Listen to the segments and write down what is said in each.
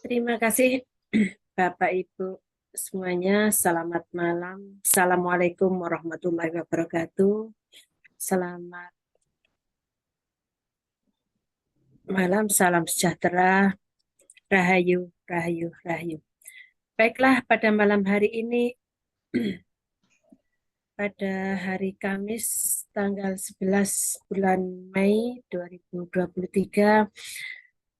Terima kasih Bapak Ibu semuanya. Selamat malam. Assalamualaikum warahmatullahi wabarakatuh. Selamat malam, salam sejahtera, rahayu, rahayu, rahayu. Baiklah, pada malam hari ini, pada hari Kamis tanggal 11 bulan Mei 2023,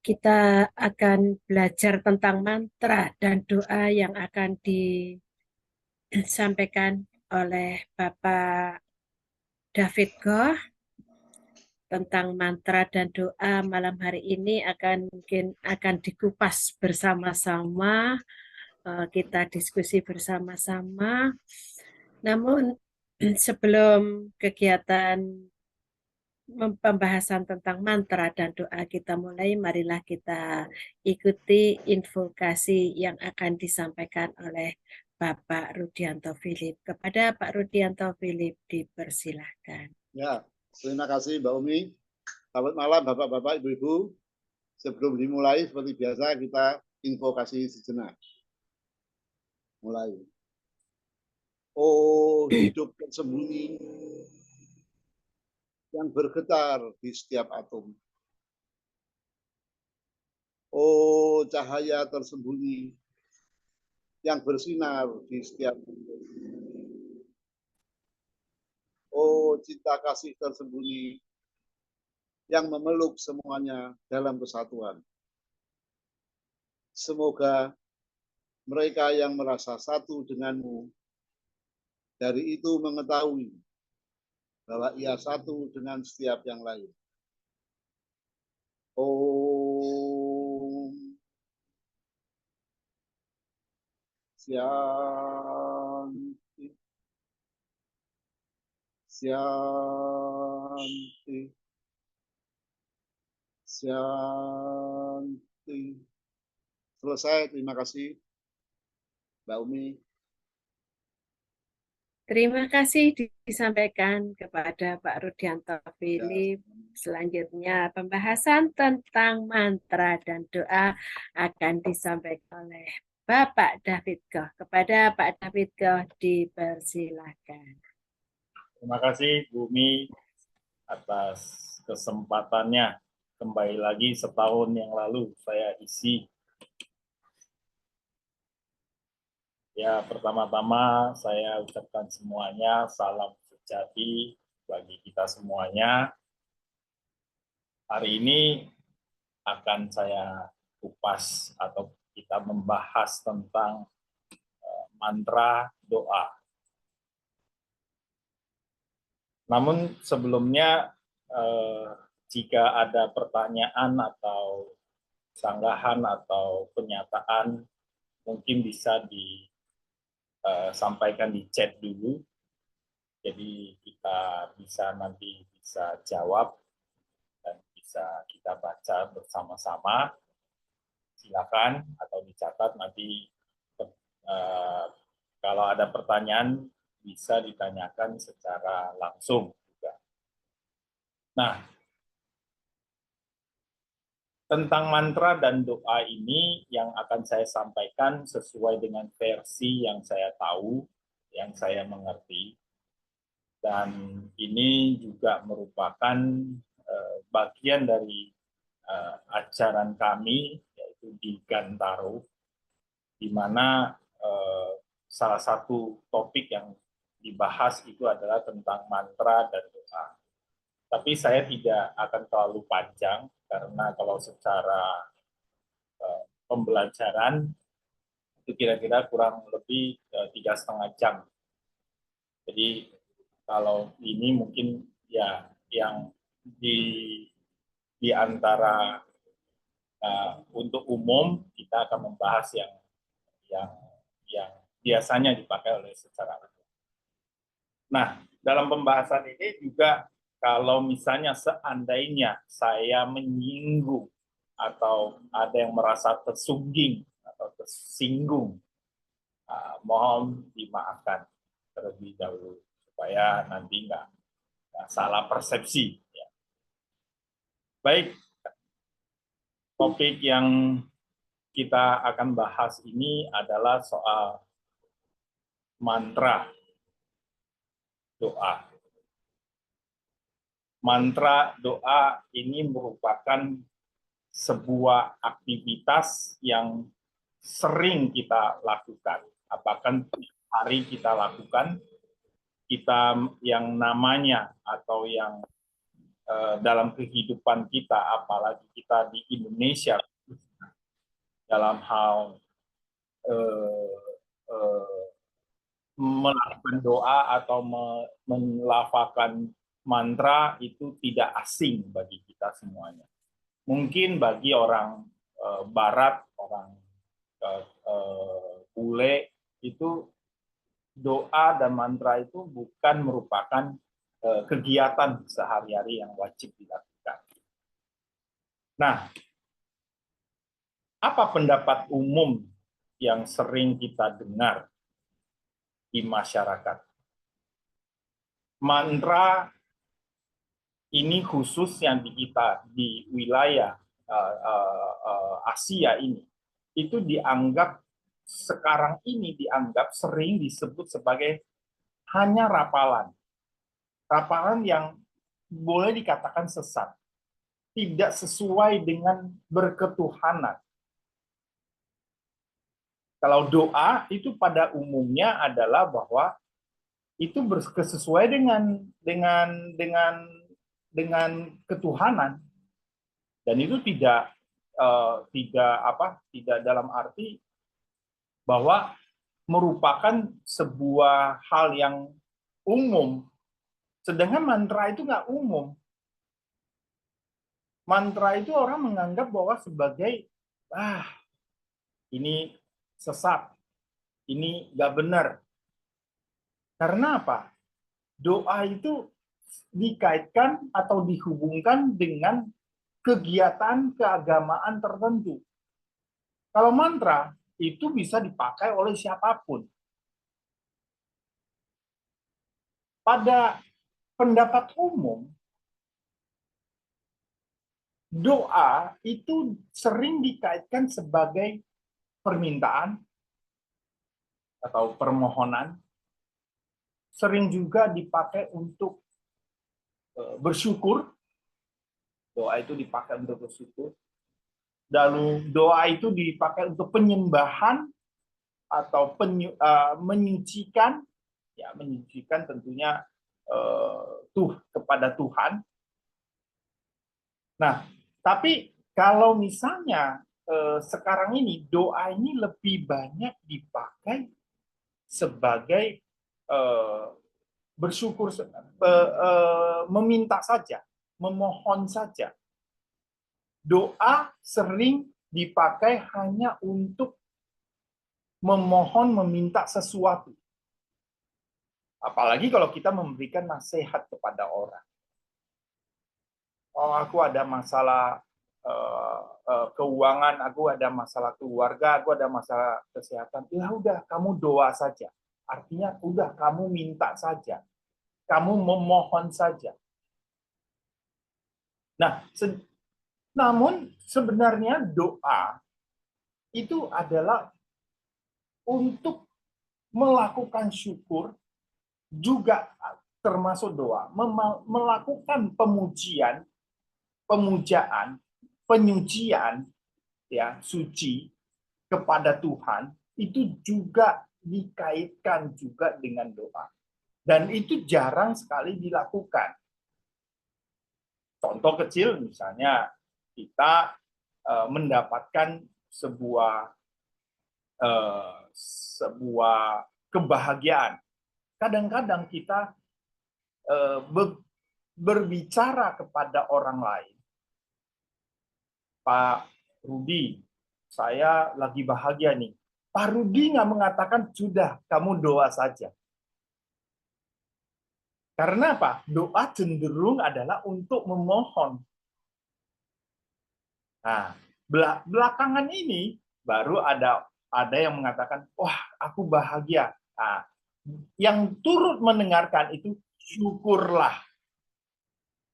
kita akan belajar tentang mantra dan doa yang akan disampaikan oleh Bapak David Goh. Tentang mantra dan doa malam hari ini mungkin akan dikupas bersama-sama, kita diskusi bersama-sama. Namun sebelum kegiatan pembahasan tentang mantra dan doa kita mulai, marilah kita ikuti invokasi yang akan disampaikan oleh Bapak Rudianto Philip. Kepada Pak Rudianto Philip dipersilahkan. Ya, terima kasih Mbak Umi. Selamat malam Bapak-Bapak, Ibu-Ibu. Sebelum dimulai, seperti biasa kita invokasi sejenak. Mulai. Oh, hidup tersembunyi yang bergetar di setiap atom. Oh, cahaya tersembunyi yang bersinar di setiap atom. Oh, cinta kasih tersembunyi yang memeluk semuanya dalam kesatuan. Semoga mereka yang merasa satu denganmu dari itu mengetahui bahwa ia satu dengan setiap yang lain. Om Shanti Shanti Shanti. Selesai, terima kasih Mbak Umi. Terima kasih disampaikan kepada Pak Rudianto Philip. Selanjutnya pembahasan tentang mantra dan doa akan disampaikan oleh Bapak David Goh. Kepada Pak David Goh dipersilakan. Terima kasih Bu Mi atas kesempatannya. Kembali lagi setahun yang lalu saya isi. Ya, pertama-tama saya ucapkan semuanya salam sejati bagi kita semuanya. Hari ini akan saya kupas atau kita membahas tentang mantra doa. Namun sebelumnya jika ada pertanyaan atau sanggahan atau pernyataan mungkin bisa disampaikan di chat dulu. Jadi kita nanti bisa jawab dan bisa kita baca bersama-sama. Silakan atau dicatat nanti kalau ada pertanyaan bisa ditanyakan secara langsung juga. Nah, tentang mantra dan doa ini yang akan saya sampaikan sesuai dengan versi yang saya tahu, yang saya mengerti. Dan ini juga merupakan bagian dari ajaran kami, yaitu di Gantaro, di mana salah satu topik yang dibahas itu adalah tentang mantra dan doa. Tapi saya tidak akan terlalu panjang, karena kalau secara pembelajaran itu kira-kira kurang lebih 3,5 jam. Jadi kalau ini mungkin ya yang di antara untuk umum kita akan membahas yang biasanya dipakai oleh secara umum. Nah, dalam pembahasan ini juga kalau misalnya seandainya saya menyinggung atau ada yang merasa tersungging atau tersinggung, mohon dimaafkan terlebih dahulu supaya nanti nggak salah persepsi. Ya. Baik, topik yang kita akan bahas ini adalah soal mantra doa. Mantra doa ini merupakan sebuah aktivitas yang sering kita lakukan. Apakah hari kita lakukan, kita yang namanya atau yang dalam kehidupan kita, apalagi kita di Indonesia, dalam hal melakukan doa atau melafalkan mantra itu tidak asing bagi kita semuanya. Mungkin bagi orang Barat, orang bule, itu doa dan mantra itu bukan merupakan kegiatan sehari-hari yang wajib dilakukan. Nah, apa pendapat umum yang sering kita dengar di masyarakat? Mantra ini khusus yang di wilayah Asia ini, itu dianggap sekarang ini dianggap sering disebut sebagai hanya rapalan. Rapalan yang boleh dikatakan sesat, tidak sesuai dengan berketuhanan. Kalau doa itu pada umumnya adalah bahwa itu bersesuai dengan ketuhanan, dan itu tidak dalam arti bahwa merupakan sebuah hal yang umum. Sedangkan mantra itu nggak umum. Mantra itu orang menganggap bahwa sebagai ini sesat, ini nggak benar. Karena apa? Doa itu dikaitkan atau dihubungkan dengan kegiatan keagamaan tertentu. Kalau mantra itu bisa dipakai oleh siapapun. Pada pendapat umum, doa itu sering dikaitkan sebagai permintaan atau permohonan, sering juga dipakai untuk bersyukur. Doa itu dipakai untuk bersyukur. Lalu doa itu dipakai untuk penyembahan atau menyucikan, ya menyucikan tentunya kepada Tuhan. Nah, tapi kalau misalnya sekarang ini doa ini lebih banyak dipakai sebagai bersyukur, meminta saja, memohon saja. Doa sering dipakai hanya untuk memohon, meminta sesuatu. Apalagi kalau kita memberikan nasihat kepada orang. Oh, aku ada masalah keuangan, aku ada masalah keluarga, aku ada masalah kesehatan. Ya udah, kamu doa saja. Artinya udah, kamu minta saja. Kamu memohon saja. Nah, namun sebenarnya doa itu adalah untuk melakukan syukur, juga termasuk doa, melakukan pemujaan, penyucian, ya, suci kepada Tuhan, itu juga dikaitkan juga dengan doa. Dan itu jarang sekali dilakukan. Contoh kecil misalnya kita mendapatkan sebuah kebahagiaan. Kadang-kadang kita berbicara kepada orang lain. Pak Rudi, saya lagi bahagia nih. Pak Rudi nggak mengatakan, sudah, kamu doa saja. Karena apa? Doa cenderung adalah untuk memohon. Nah, belakangan ini baru ada yang mengatakan, wah, aku bahagia. Nah, yang turut mendengarkan itu syukurlah.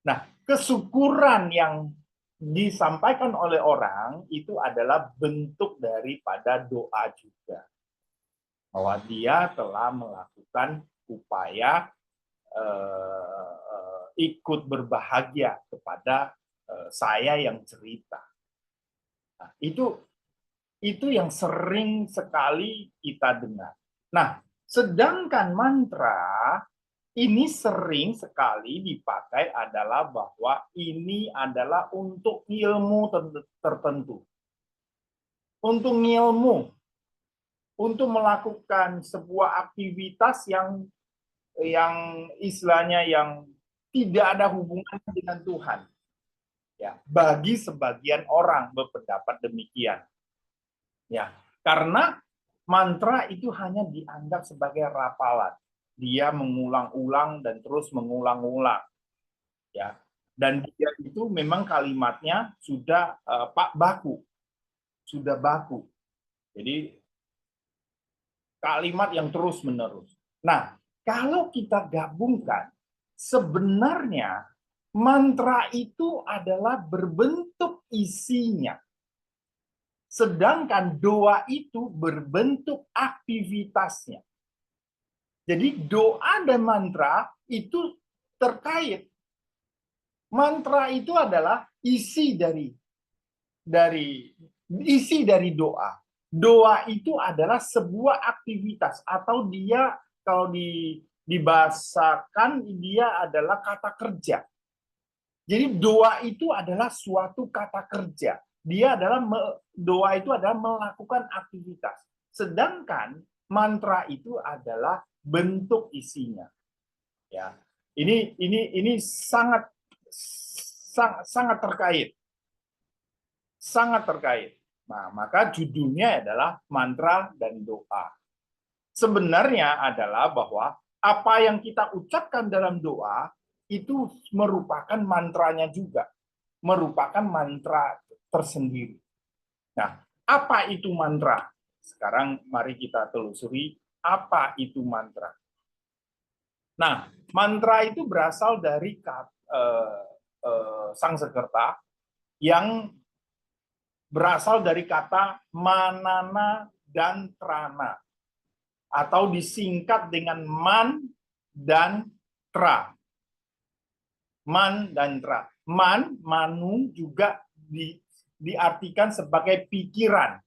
Nah, kesyukuran yang disampaikan oleh orang itu adalah bentuk daripada doa juga. Bahwa dia telah melakukan upaya ikut berbahagia kepada saya yang cerita. Nah, itu yang sering sekali kita dengar. Nah, sedangkan mantra ini sering sekali dipakai adalah bahwa ini adalah untuk ilmu tertentu. Untuk ilmu, untuk melakukan sebuah aktivitas yang istilahnya yang tidak ada hubungan dengan Tuhan. Ya, bagi sebagian orang berpendapat demikian. Ya, karena mantra itu hanya dianggap sebagai rapalan. Dia mengulang-ulang dan terus mengulang-ulang. Ya. Dan dia itu memang kalimatnya sudah baku. Sudah baku. Jadi kalimat yang terus-menerus. Nah, kalau kita gabungkan, sebenarnya mantra itu adalah berbentuk isinya. Sedangkan doa itu berbentuk aktivitasnya. Jadi doa dan mantra itu terkait. Mantra itu adalah isi dari doa. Doa itu adalah sebuah aktivitas atau dia kalau dibahasakan dia adalah kata kerja. Jadi doa itu adalah suatu kata kerja. Doa itu adalah melakukan aktivitas. Sedangkan mantra itu adalah bentuk isinya. Ya. Ini sangat terkait. Sangat terkait. Nah, maka judulnya adalah mantra dan doa. Sebenarnya adalah bahwa apa yang kita ucapkan dalam doa itu merupakan mantranya juga. Merupakan mantra tersendiri. Nah, apa itu mantra? Sekarang mari kita telusuri apa itu mantra. Nah, mantra itu berasal dari Sanskerta yang berasal dari kata manana dan trana atau disingkat dengan man dan tra. Man dan tra. Man, manu juga diartikan sebagai pikiran.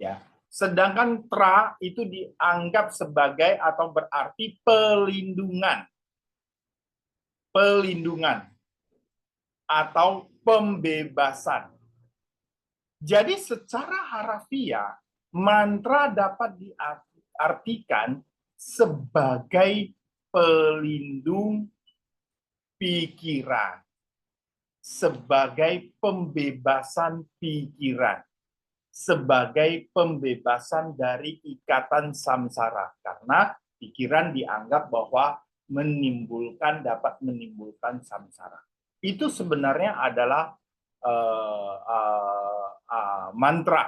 Ya. Sedangkan tra itu dianggap sebagai atau berarti pelindungan. Pelindungan atau pembebasan. Jadi secara harafiah mantra dapat diartikan sebagai pelindung pikiran, sebagai pembebasan pikiran, sebagai pembebasan dari ikatan samsara. Karena pikiran dianggap bahwa dapat menimbulkan samsara. Itu sebenarnya adalah mantra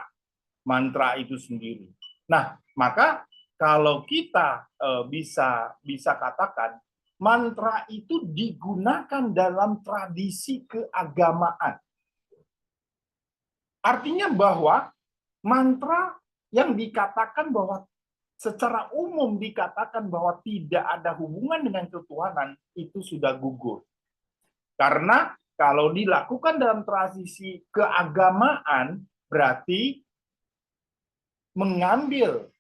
itu sendiri. Nah, maka kalau kita bisa katakan mantra itu digunakan dalam tradisi keagamaan. Artinya bahwa mantra yang dikatakan bahwa secara umum dikatakan bahwa tidak ada hubungan dengan ketuhanan itu sudah gugur. Karena kalau dilakukan dalam tradisi keagamaan berarti mengambil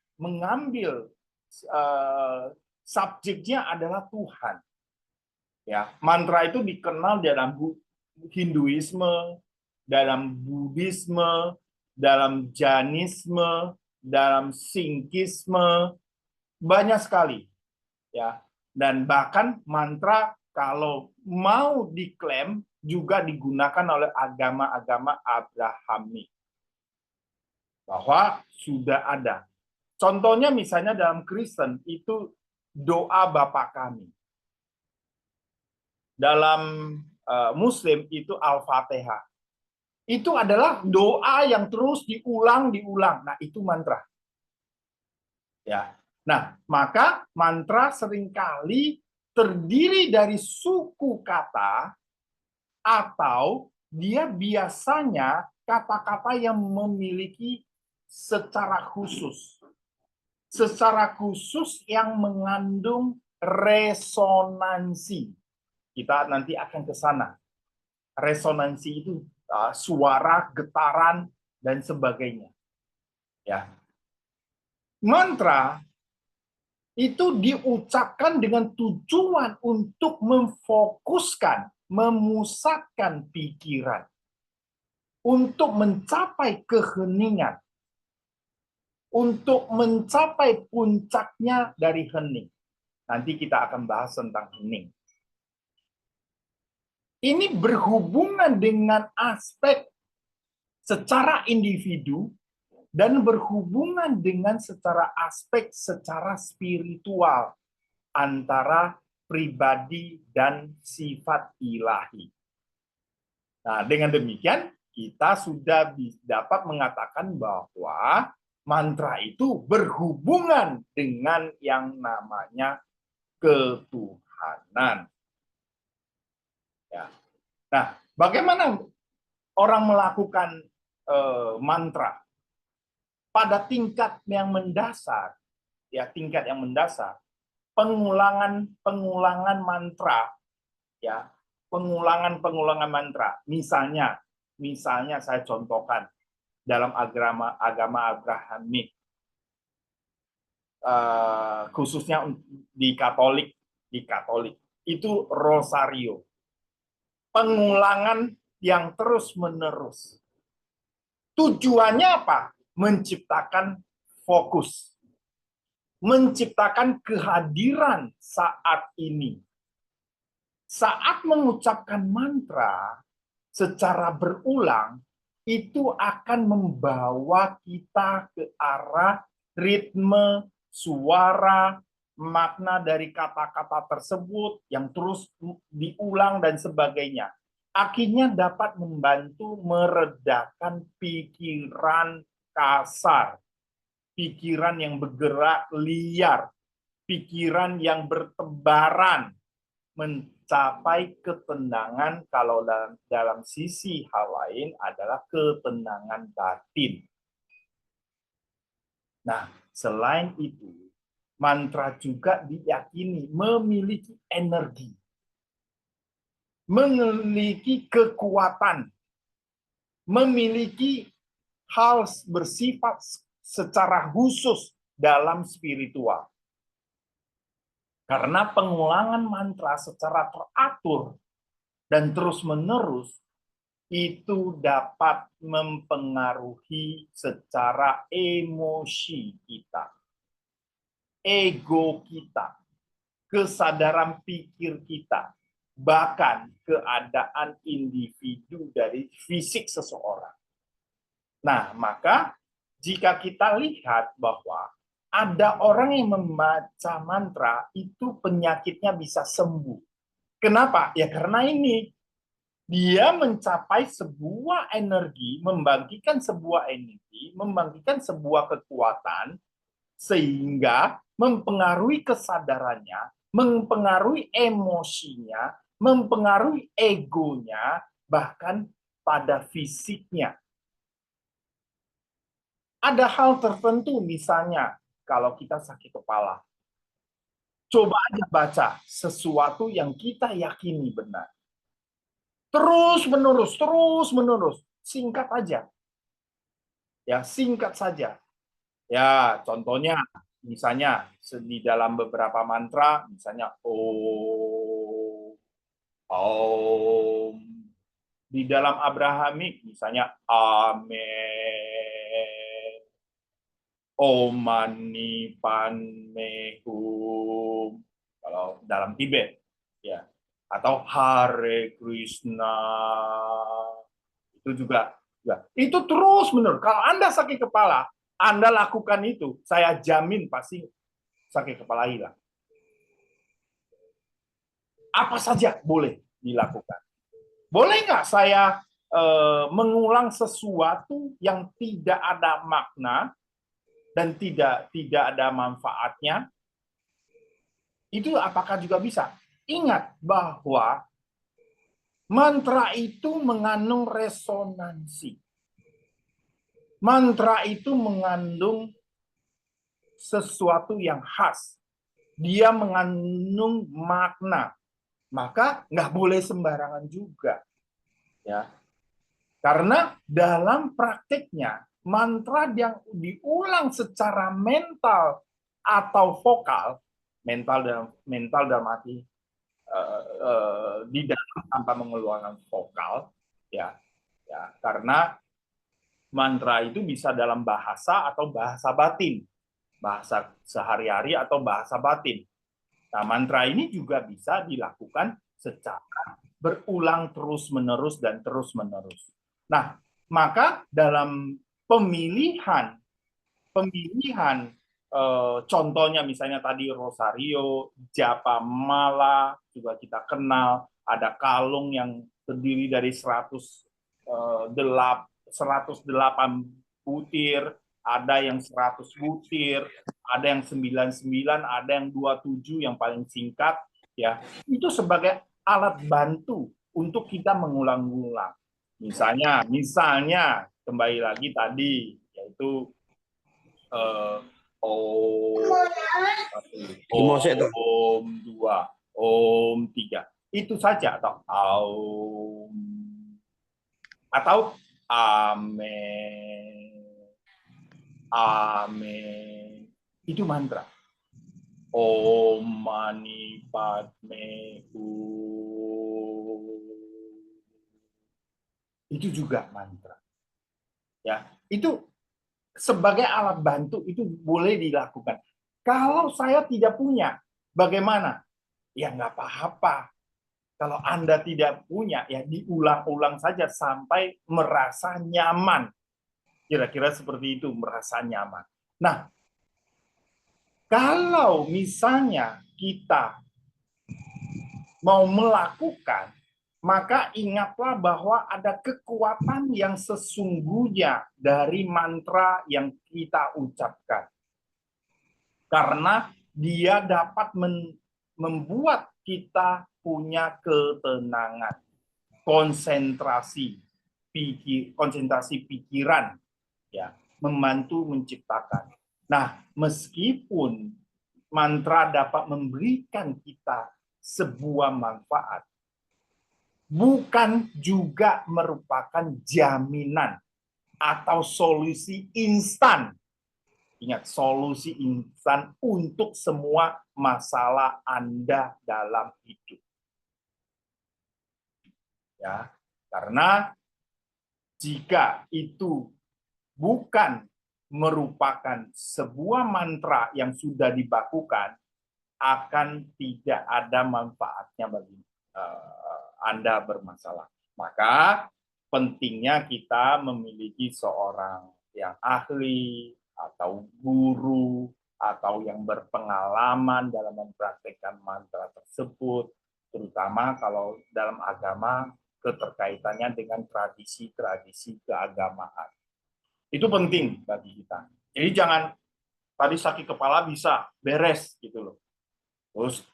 subjeknya adalah Tuhan. Ya, mantra itu dikenal dalam Hinduisme, dalam Buddhisme, dalam Jainisme, dalam Sikhisme, banyak sekali. Ya, dan bahkan mantra kalau mau diklaim juga digunakan oleh agama-agama Abrahami. Bahwa sudah ada. Contohnya misalnya dalam Kristen itu doa Bapa kami. Dalam Muslim itu Al-Fatihah. Itu adalah doa yang terus diulang-diulang. Nah, itu mantra. Ya. Nah, maka mantra seringkali terdiri dari suku kata atau dia biasanya kata-kata yang memiliki secara khusus yang mengandung resonansi. Kita nanti akan ke sana. Resonansi itu suara, getaran, dan sebagainya. Ya. Mantra itu diucapkan dengan tujuan untuk memfokuskan, memusatkan pikiran, untuk mencapai keheningan, untuk mencapai puncaknya dari hening. Nanti kita akan bahas tentang hening. Ini berhubungan dengan aspek secara individu dan berhubungan dengan secara spiritual antara pribadi dan sifat ilahi. Nah, dengan demikian kita sudah dapat mengatakan bahwa mantra itu berhubungan dengan yang namanya ketuhanan. Ya. Nah, bagaimana orang melakukan mantra? Pada tingkat yang mendasar, ya tingkat yang mendasar, pengulangan mantra, ya pengulangan mantra. Misalnya saya contohkan dalam agama Abrahamik, khususnya di Katolik itu rosario, pengulangan yang terus-menerus. Tujuannya apa? Menciptakan fokus, menciptakan kehadiran saat ini. Saat mengucapkan mantra secara berulang, itu akan membawa kita ke arah ritme, suara, makna dari kata-kata tersebut yang terus diulang dan sebagainya. Akhirnya dapat membantu meredakan pikiran kasar, pikiran yang bergerak liar, pikiran yang bertebaran, mencapai ketenangan. Kalau dalam sisi hal lain adalah ketenangan batin. Nah, selain itu, mantra juga diyakini memiliki energi, memiliki kekuatan, memiliki hal bersifat secara khusus dalam spiritual. Karena pengulangan mantra secara teratur dan terus-menerus itu dapat mempengaruhi secara emosi kita, ego kita, kesadaran pikir kita, bahkan keadaan individu dari fisik seseorang. Nah, maka jika kita lihat bahwa ada orang yang membaca mantra, itu penyakitnya bisa sembuh. Kenapa? Ya karena ini, dia mencapai sebuah energi, membangkitkan sebuah energi, membangkitkan sebuah kekuatan, sehingga mempengaruhi kesadarannya, mempengaruhi emosinya, mempengaruhi egonya, bahkan pada fisiknya. Ada hal tertentu, misalnya kalau kita sakit kepala, coba aja baca sesuatu yang kita yakini benar. Terus menerus, singkat aja. Ya, singkat saja. Ya, contohnya misalnya di dalam beberapa mantra, misalnya Om. Di dalam Abrahamik misalnya Amen. Om Mani Padme Hum. Kalau dalam Tibet, ya. Atau Hare Krishna. Itu juga. Ya. Itu terus menerus. Kalau Anda sakit kepala, Anda lakukan itu, saya jamin pasti sakit kepala hilang. Apa saja boleh dilakukan. Boleh nggak saya mengulang sesuatu yang tidak ada makna dan tidak ada manfaatnya? Itu apakah juga bisa? Ingat bahwa Mantra itu mengandung resonansi. Mantra itu mengandung sesuatu yang khas. Dia mengandung makna. Maka nggak boleh sembarangan juga. Ya. Karena dalam prakteknya, mantra yang diulang secara mental atau vokal, mental dalam arti di dalam tanpa mengeluarkan vokal, ya, karena mantra itu bisa dalam bahasa atau bahasa batin, bahasa sehari-hari atau bahasa batin. Nah, mantra ini juga bisa dilakukan secara berulang terus-menerus dan terus-menerus. Nah, maka dalam pemilihan contohnya misalnya tadi Rosario, Japa Mala juga kita kenal, ada kalung yang terdiri dari 108 butir, ada yang 100 butir, ada yang 99, ada yang 27 yang paling singkat, ya. Itu sebagai alat bantu untuk kita mengulang-ulang. Misalnya kembali lagi tadi yaitu Om 2, Om 3. Itu saja atau Amen. Amen. Itu mantra. Om Mani Padme Hum. Itu juga mantra. Ya, itu sebagai alat bantu itu boleh dilakukan. Kalau saya tidak punya, bagaimana? Ya nggak apa-apa. Kalau Anda tidak punya, ya diulang-ulang saja sampai merasa nyaman. Kira-kira seperti itu, merasa nyaman. Nah, kalau misalnya kita mau melakukan, maka ingatlah bahwa ada kekuatan yang sesungguhnya dari mantra yang kita ucapkan. Karena dia dapat membuat kita punya ketenangan, konsentrasi pikiran, ya, membantu menciptakan. Nah, meskipun mantra dapat memberikan kita sebuah manfaat, bukan juga merupakan jaminan atau solusi instan. Ingat, solusi instan untuk semua masalah Anda dalam hidup. Ya, karena jika itu bukan merupakan sebuah mantra yang sudah dibakukan, akan tidak ada manfaatnya bagi Anda bermasalah. Maka pentingnya kita memiliki seorang yang ahli atau guru atau yang berpengalaman dalam mempraktikkan mantra tersebut, terutama kalau dalam agama keterkaitannya dengan tradisi-tradisi keagamaan. Itu penting bagi kita. Jadi jangan tadi sakit kepala bisa beres gitu loh. Terus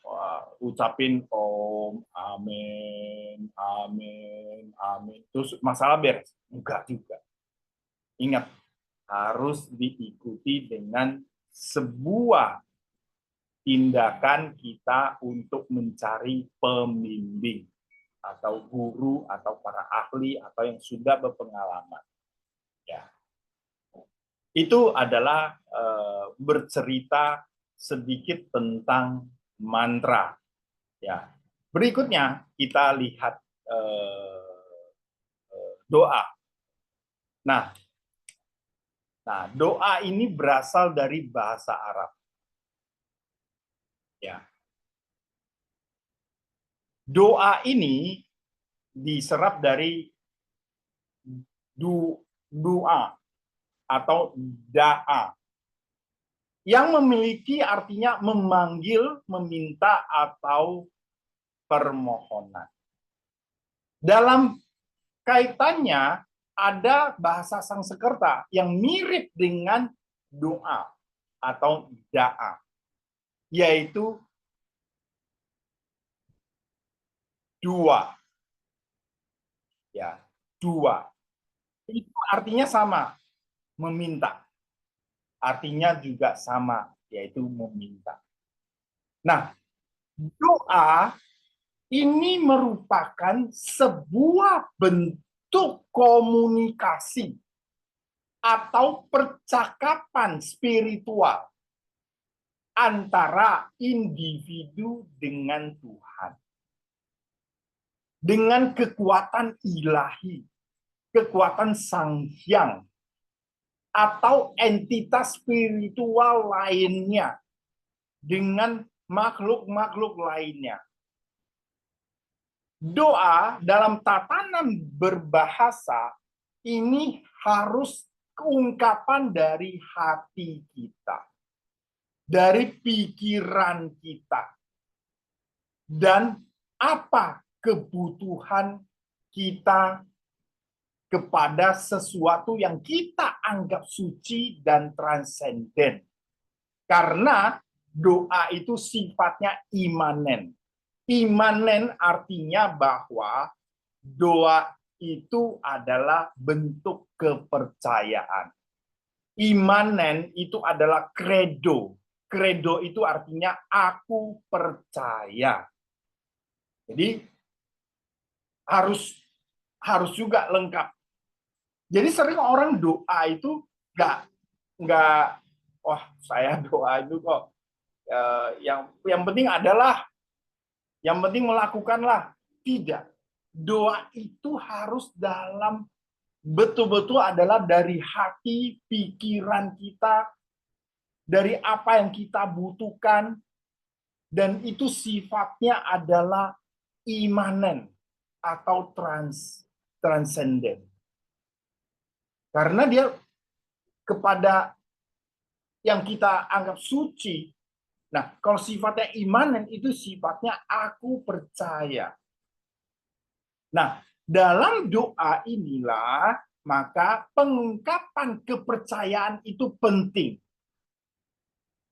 ucapin Om, Amin, Amin, Amin. Terus masalah beres. Enggak juga. Ingat, harus diikuti dengan sebuah tindakan kita untuk mencari pembimbing atau guru atau para ahli atau yang sudah berpengalaman. Ya. Itu adalah bercerita sedikit tentang mantra. Ya. Berikutnya kita lihat doa. Nah, doa ini berasal dari bahasa Arab. Ya. Doa ini diserap dari doa atau da'a yang memiliki artinya memanggil, meminta atau permohonan. Dalam kaitannya ada bahasa Sanskerta yang mirip dengan doa atau da'a, yaitu dua. Ya, dua. Itu artinya sama, meminta. Artinya juga sama, yaitu meminta. Nah, doa ini merupakan sebuah bentuk komunikasi atau percakapan spiritual antara individu dengan Tuhan. Dengan kekuatan ilahi, kekuatan Sang Hyang, atau entitas spiritual lainnya dengan makhluk-makhluk lainnya. Doa dalam tatanan berbahasa ini harus keungkapan dari hati kita, dari pikiran kita, dan apa kebutuhan kita kepada sesuatu yang kita anggap suci dan transenden. Karena doa itu sifatnya imanen. Imanen artinya bahwa doa itu adalah bentuk kepercayaan. Imanen itu adalah credo. Credo itu artinya aku percaya. Jadi harus juga lengkap. Jadi sering orang doa itu nggak wah saya doa itu kok yang penting adalah yang penting melakukanlah. Tidak. Doa itu harus dalam betul-betul adalah dari hati, pikiran kita, dari apa yang kita butuhkan, dan itu sifatnya adalah imanen atau transenden. Karena dia kepada yang kita anggap suci. Nah, kalau sifatnya imanen itu sifatnya aku percaya. Nah, dalam doa inilah maka pengungkapan kepercayaan itu penting.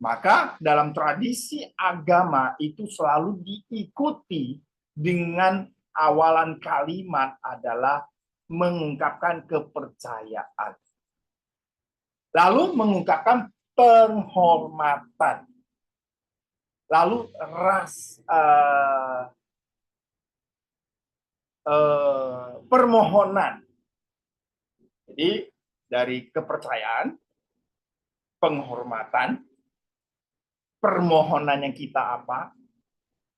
Maka dalam tradisi agama itu selalu diikuti dengan awalan kalimat adalah mengungkapkan kepercayaan. Lalu mengungkapkan penghormatan. Lalu permohonan. Jadi dari kepercayaan, penghormatan, permohonan yang kita apa,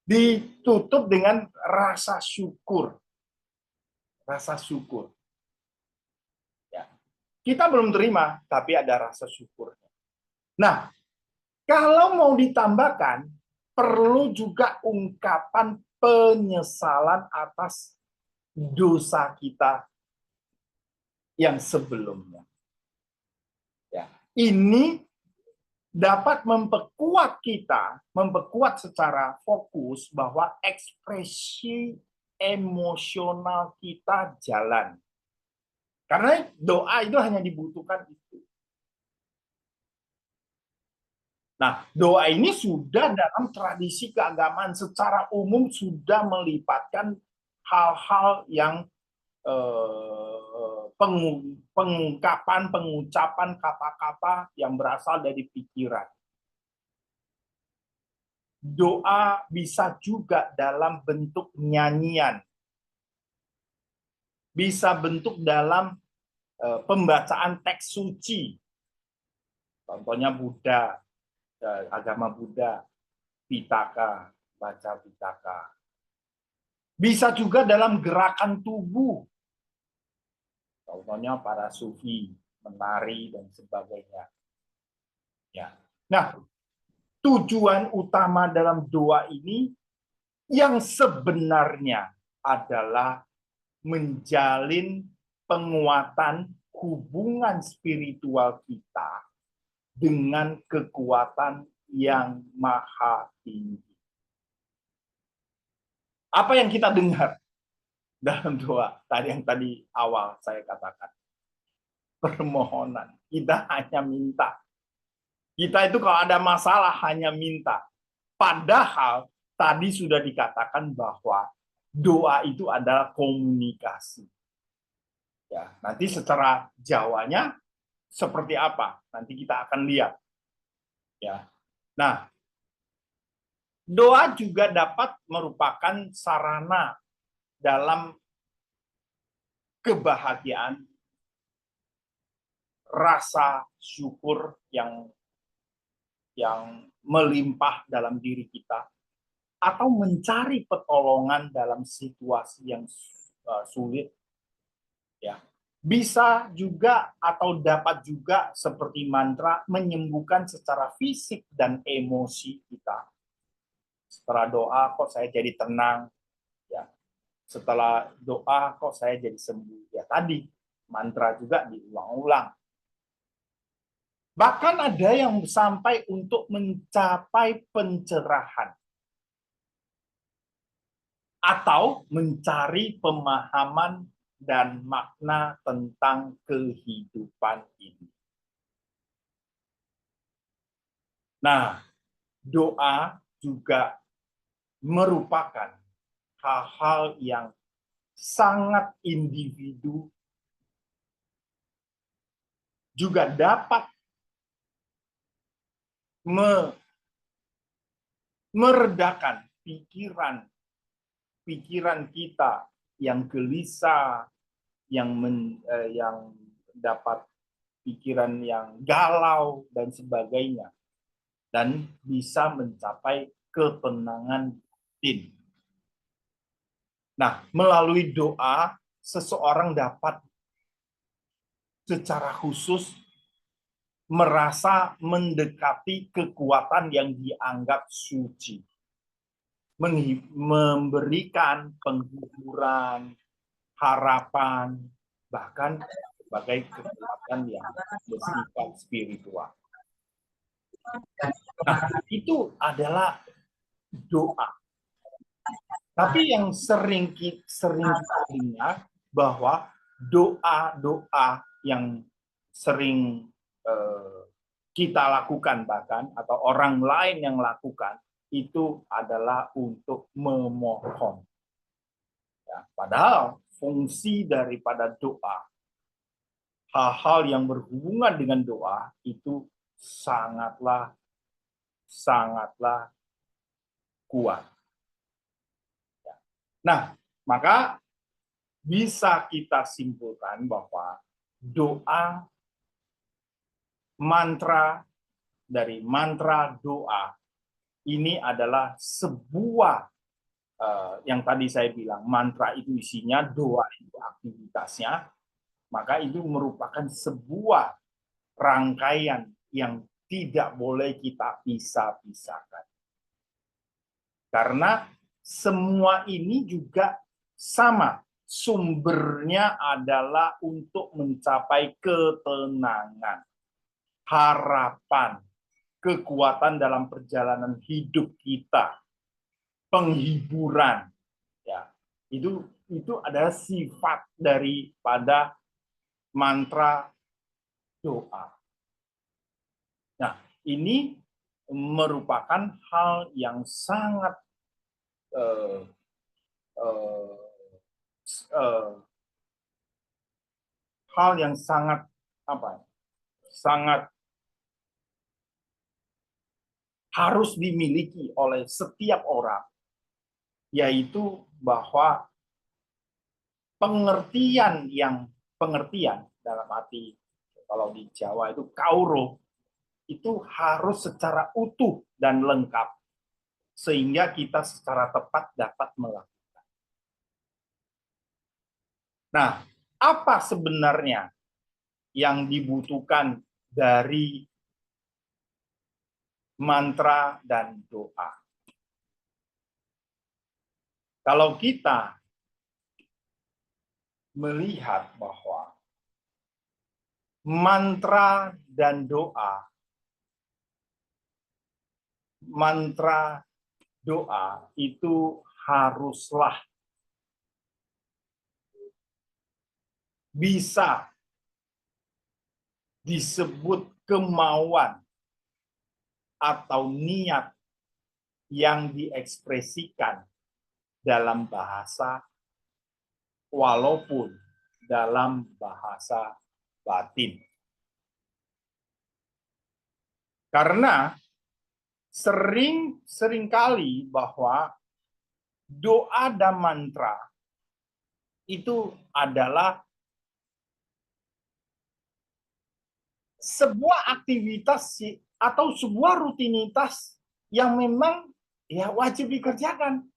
ditutup dengan rasa syukur. Rasa syukur. Ya. Kita belum terima, tapi ada rasa syukur. Nah, kalau mau ditambahkan, perlu juga ungkapan penyesalan atas dosa kita yang sebelumnya. Ya. Ini dapat memperkuat kita, memperkuat secara fokus bahwa ekspresi emosional kita jalan. Karena doa itu hanya dibutuhkan itu. Nah, doa ini sudah dalam tradisi keagamaan secara umum sudah melibatkan hal-hal yang pengungkapan, pengucapan kata-kata yang berasal dari pikiran. Doa bisa juga dalam bentuk nyanyian. Bisa bentuk dalam pembacaan teks suci. Contohnya Buddha, agama Buddha, Pitaka, baca Pitaka. Bisa juga dalam gerakan tubuh. Contohnya para sufi, menari, dan sebagainya. Ya. Nah, tujuan utama dalam doa ini yang sebenarnya adalah menjalin penguatan hubungan spiritual kita dengan kekuatan yang maha tinggi. Apa yang kita dengar dalam doa yang tadi awal saya katakan? Permohonan. Kita hanya minta. Kita itu kalau ada masalah hanya minta. Padahal tadi sudah dikatakan bahwa doa itu adalah komunikasi. Ya, nanti secara Jawanya seperti apa? Nanti kita akan lihat. Ya. Nah, doa juga dapat merupakan sarana dalam kebahagiaan, rasa syukur yang melimpah dalam diri kita, atau mencari pertolongan dalam situasi yang sulit. Ya, bisa juga atau dapat juga seperti mantra menyembuhkan secara fisik dan emosi kita. Setelah doa kok saya jadi tenang, ya. Setelah doa kok saya jadi sembuh. Ya tadi mantra juga diulang-ulang. Bahkan ada yang sampai untuk mencapai pencerahan atau mencari pemahaman dan makna tentang kehidupan ini. Nah, doa juga merupakan hal-hal yang sangat individu, juga dapat meredakan pikiran kita yang gelisah, yang dapat pikiran yang galau dan sebagainya, dan bisa mencapai ketenangan batin. Nah, melalui doa seseorang dapat secara khusus merasa mendekati kekuatan yang dianggap suci, memberikan penghiburan, harapan, bahkan sebagai kekuatan yang bersifat spiritual. Nah, itu adalah doa. Tapi yang sering kita dengar bahwa doa-doa yang sering kita lakukan bahkan atau orang lain yang lakukan itu adalah untuk memohon. Ya, padahal fungsi daripada doa, hal-hal yang berhubungan dengan doa itu sangatlah kuat. Nah, maka bisa kita simpulkan bahwa doa, mantra dari mantra doa ini adalah sebuah yang tadi saya bilang, mantra itu isinya, doa itu aktivitasnya, maka itu merupakan sebuah rangkaian yang tidak boleh kita pisah-pisahkan. Karena semua ini juga sama, sumbernya adalah untuk mencapai ketenangan, harapan, kekuatan dalam perjalanan hidup kita, penghiburan. Ya, itu adalah sifat daripada mantra doa. Nah, ini merupakan hal yang sangat sangat harus dimiliki oleh setiap orang, yaitu bahwa pengertian dalam arti kalau di Jawa itu kauro, itu harus secara utuh dan lengkap sehingga kita secara tepat dapat melakukan. Nah, apa sebenarnya yang dibutuhkan dari mantra dan doa? Kalau kita melihat bahwa mantra dan doa itu haruslah bisa disebut kemauan atau niat yang diekspresikan dalam bahasa walaupun dalam bahasa batin. Karena seringkali bahwa doa dan mantra itu adalah sebuah aktivitas atau sebuah rutinitas yang memang ya wajib dikerjakan.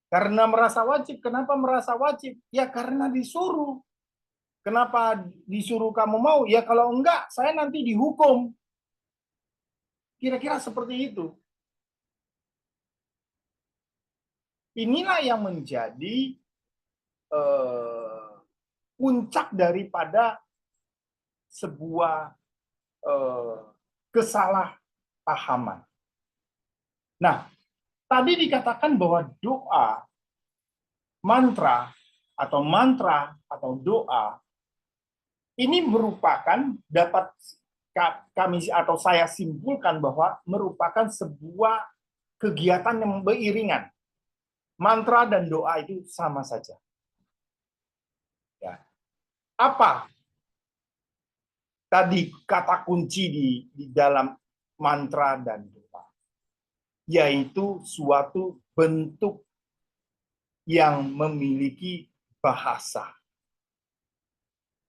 Karena merasa wajib. Kenapa merasa wajib? Ya karena disuruh. Kenapa disuruh kamu mau? Ya kalau enggak, saya nanti dihukum. Kira-kira seperti itu. Inilah yang menjadi puncak daripada sebuah kesalahpahaman. Nah, tadi dikatakan bahwa doa, mantra atau doa ini merupakan dapat kami atau saya simpulkan bahwa merupakan sebuah kegiatan yang beriringan. Mantra dan doa itu sama saja. Ya. Apa tadi kata kunci di dalam mantra dan doa? Yaitu suatu bentuk yang memiliki bahasa.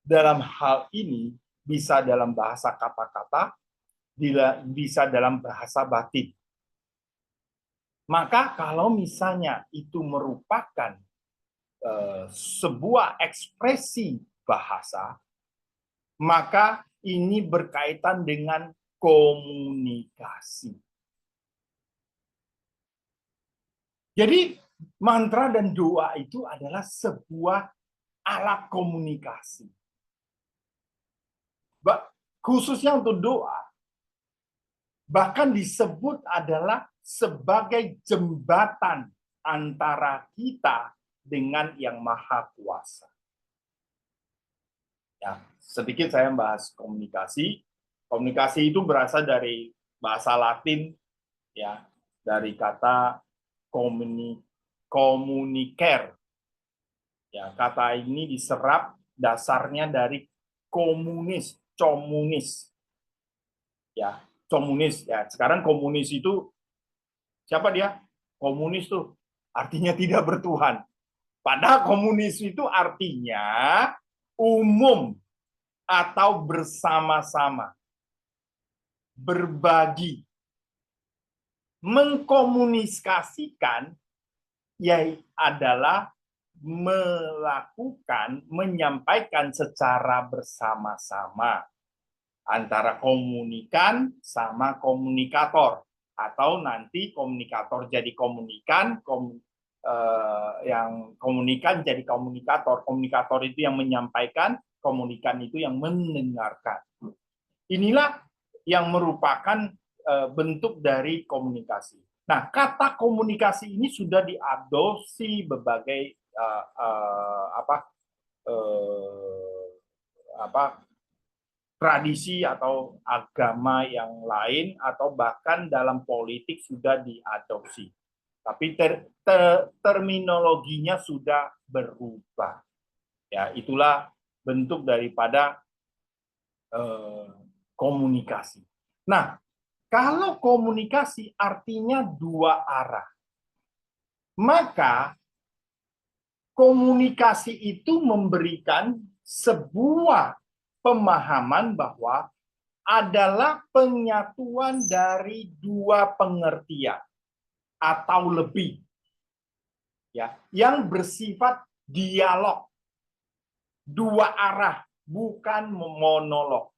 Dalam hal ini bisa dalam bahasa kata-kata, bisa dalam bahasa batin. Maka kalau misalnya itu merupakan sebuah ekspresi bahasa, maka ini berkaitan dengan komunikasi. Jadi mantra dan doa itu adalah sebuah alat komunikasi. Khususnya untuk doa, bahkan disebut adalah sebagai jembatan antara kita dengan Yang Maha Kuasa. Ya, sedikit saya membahas komunikasi. Komunikasi itu berasal dari bahasa Latin, ya, dari kata communicare. Ya, kata ini diserap dasarnya dari komunis, ya, komunis. Ya, sekarang komunis itu siapa dia? Komunis tuh artinya tidak bertuhan. Padahal komunis itu artinya umum atau bersama-sama, berbagi, mengkomunikasikan, yaitu adalah melakukan, menyampaikan secara bersama-sama antara komunikan sama komunikator, atau nanti komunikator jadi komunikan, yang komunikan jadi komunikator. Komunikator itu yang menyampaikan, komunikan itu yang mendengarkan. Inilah yang merupakan bentuk dari komunikasi. Nah, kata komunikasi ini sudah diadopsi berbagai tradisi atau agama yang lain, atau bahkan dalam politik sudah diadopsi. Tapi terminologinya sudah berubah. Ya, itulah bentuk daripada komunikasi. Nah, kalau komunikasi artinya dua arah, maka komunikasi itu memberikan sebuah pemahaman bahwa adalah penyatuan dari dua pengertian atau lebih, ya, yang bersifat dialog, dua arah, bukan monolog.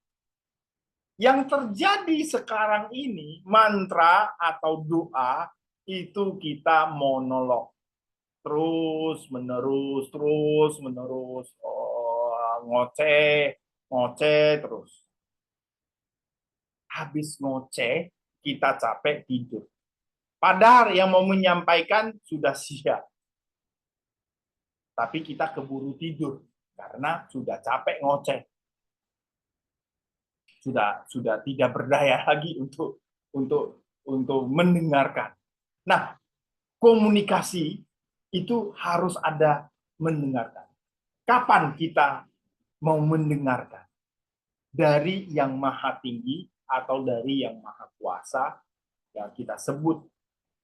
Yang terjadi sekarang ini, mantra atau doa itu kita monolog, terus menerus, ngoceh terus. Habis ngoceh, kita capek tidur. Padahal yang mau menyampaikan sudah siap. Tapi kita keburu tidur karena sudah capek ngoceh. Sudah tidak berdaya lagi untuk mendengarkan. Nah, komunikasi itu harus ada mendengarkan. Kapan kita mau mendengarkan? Dari yang maha tinggi atau dari yang maha kuasa yang kita sebut.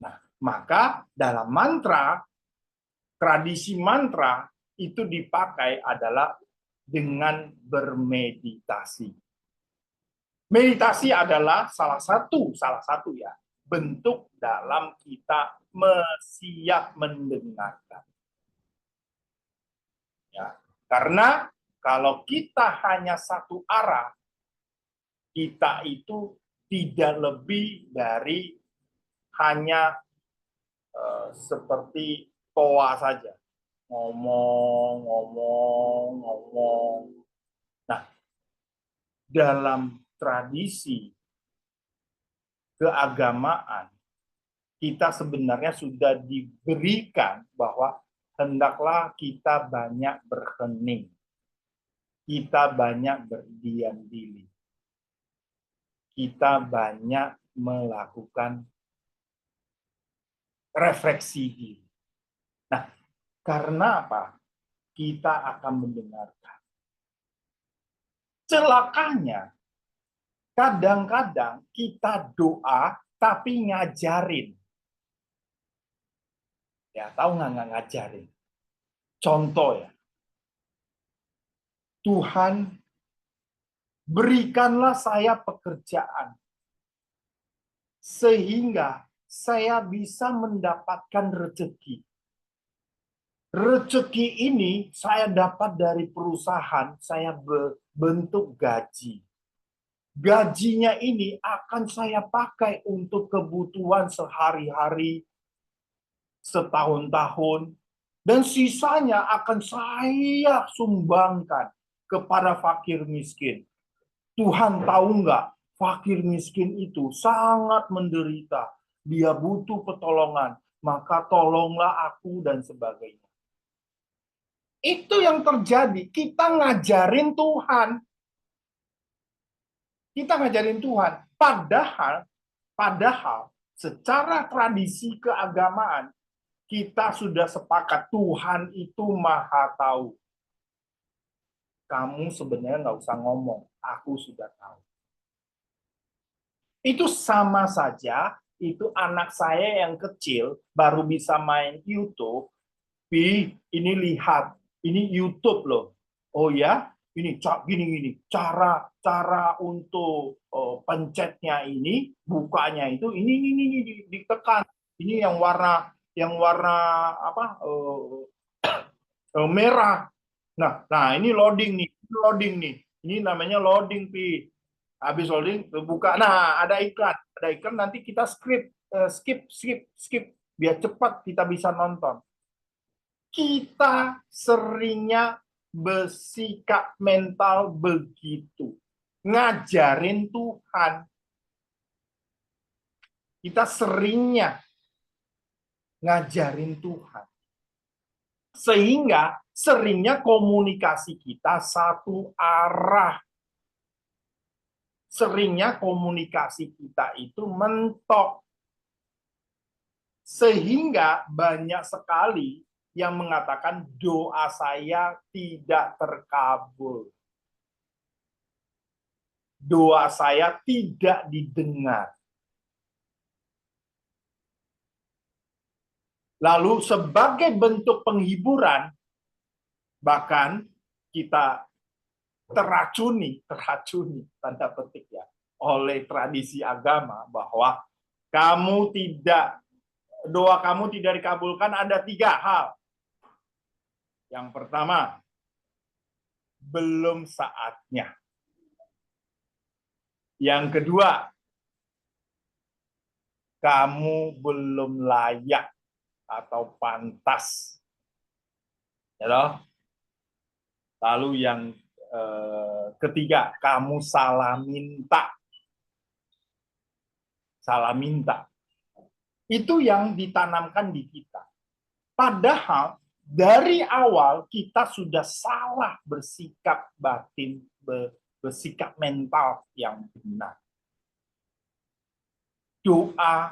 Nah, maka dalam mantra, tradisi mantra itu dipakai adalah dengan bermeditasi. Meditasi adalah salah satu ya bentuk dalam kita siap mendengarkan. Ya, karena kalau kita hanya satu arah, kita itu tidak lebih dari hanya seperti toa saja. Ngomong. Nah, dalam tradisi keagamaan, kita sebenarnya sudah diberikan bahwa hendaklah kita banyak berhening. Kita banyak berdiam diri. Kita banyak melakukan refleksi diri. Nah, karena apa? Kita akan mendengarkan. Celakanya, kadang-kadang kita doa tapi ngajarin. Ya, tahu nggak ngajarin? Contoh ya, Tuhan, berikanlah saya pekerjaan sehingga saya bisa mendapatkan rezeki. Rezeki ini saya dapat dari perusahaan, saya bentuk gaji. Gajinya ini akan saya pakai untuk kebutuhan sehari-hari, setahun-tahun, dan sisanya akan saya sumbangkan kepada fakir miskin. Tuhan tahu nggak, fakir miskin itu sangat menderita. Dia butuh pertolongan, maka tolonglah aku dan sebagainya. Itu yang terjadi. Kita ngajarin Tuhan. Kita ngajarin Tuhan. Padahal secara tradisi keagamaan, kita sudah sepakat Tuhan itu maha tahu. Kamu sebenarnya nggak usah ngomong, aku sudah tahu. Itu sama saja, itu anak saya yang kecil baru bisa main YouTube. Ini lihat, ini YouTube loh. Oh ya, ini gini. Cara untuk pencetnya ini, bukanya itu ini ditekan. Ini yang warna apa? Merah. Nah ini loading nih. Ini namanya loading, Pi. Habis loading, buka. Nah, ada iklan. Nanti kita skip biar cepat kita bisa nonton. Kita seringnya bersikap mental begitu. Ngajarin Tuhan. Kita seringnya ngajarin Tuhan. Sehingga seringnya komunikasi kita satu arah. Seringnya komunikasi kita itu mentok. Sehingga banyak sekali yang mengatakan doa saya tidak terkabul. Doa saya tidak didengar. Lalu sebagai bentuk penghiburan, bahkan kita teracuni tanda petik ya, oleh tradisi agama bahwa doa kamu tidak dikabulkan ada 3 hal. Yang pertama, belum saatnya. Yang kedua, kamu belum layak atau pantas. Ya loh? Lalu yang ketiga, kamu salah minta. Salah minta. Itu yang ditanamkan di kita. Padahal dari awal kita sudah salah bersikap batin, bersikap mental yang benar. Doa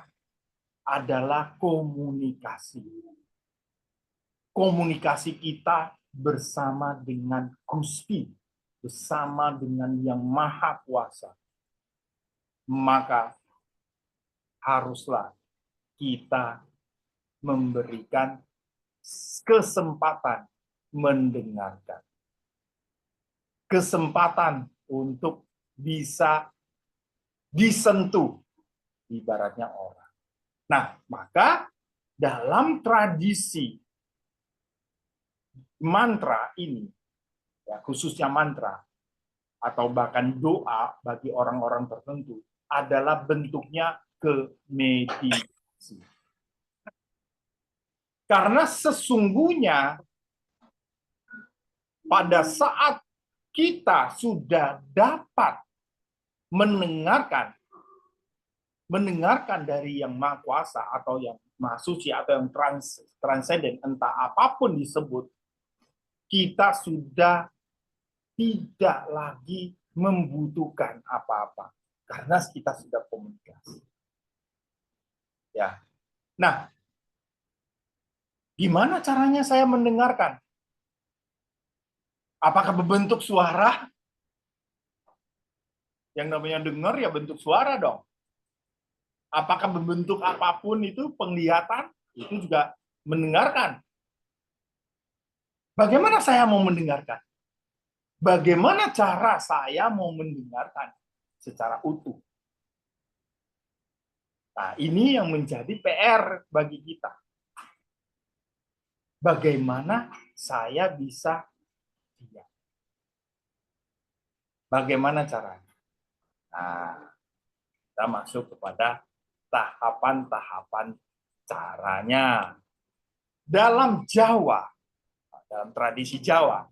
adalah komunikasi. Komunikasi kita bersama dengan Gusti, bersama dengan Yang Maha Kuasa, maka haruslah kita memberikan kesempatan mendengarkan. Kesempatan untuk bisa disentuh, ibaratnya orang. Nah, maka dalam tradisi mantra ini, ya, khususnya mantra, atau bahkan doa bagi orang-orang tertentu, adalah bentuknya meditasi. Karena sesungguhnya pada saat kita sudah dapat mendengarkan dari Yang Maha Kuasa atau Yang Maha Suci atau yang transenden, entah apapun disebut, kita sudah tidak lagi membutuhkan apa-apa karena kita sudah komunikasi. Ya. Nah, gimana caranya saya mendengarkan? Apakah berbentuk suara? Yang namanya dengar ya bentuk suara dong. Apakah berbentuk apapun itu, penglihatan, itu juga mendengarkan. Bagaimana saya mau mendengarkan? Bagaimana cara saya mau mendengarkan secara utuh? Nah, ini yang menjadi PR bagi kita. Bagaimana saya bisa diam? Bagaimana caranya? Nah, kita masuk kepada tahapan-tahapan caranya. Dalam Jawa, dalam tradisi Jawa,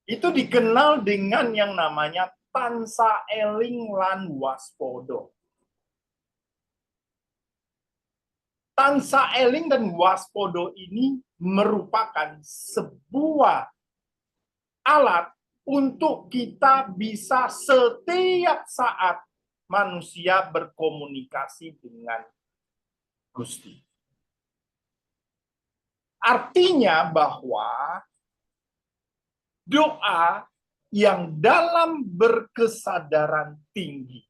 itu dikenal dengan yang namanya tansa eling lan waspodo. Tansa eling dan waspodo ini merupakan sebuah alat untuk kita bisa setiap saat manusia berkomunikasi dengan Gusti. Artinya bahwa doa yang dalam berkesadaran tinggi,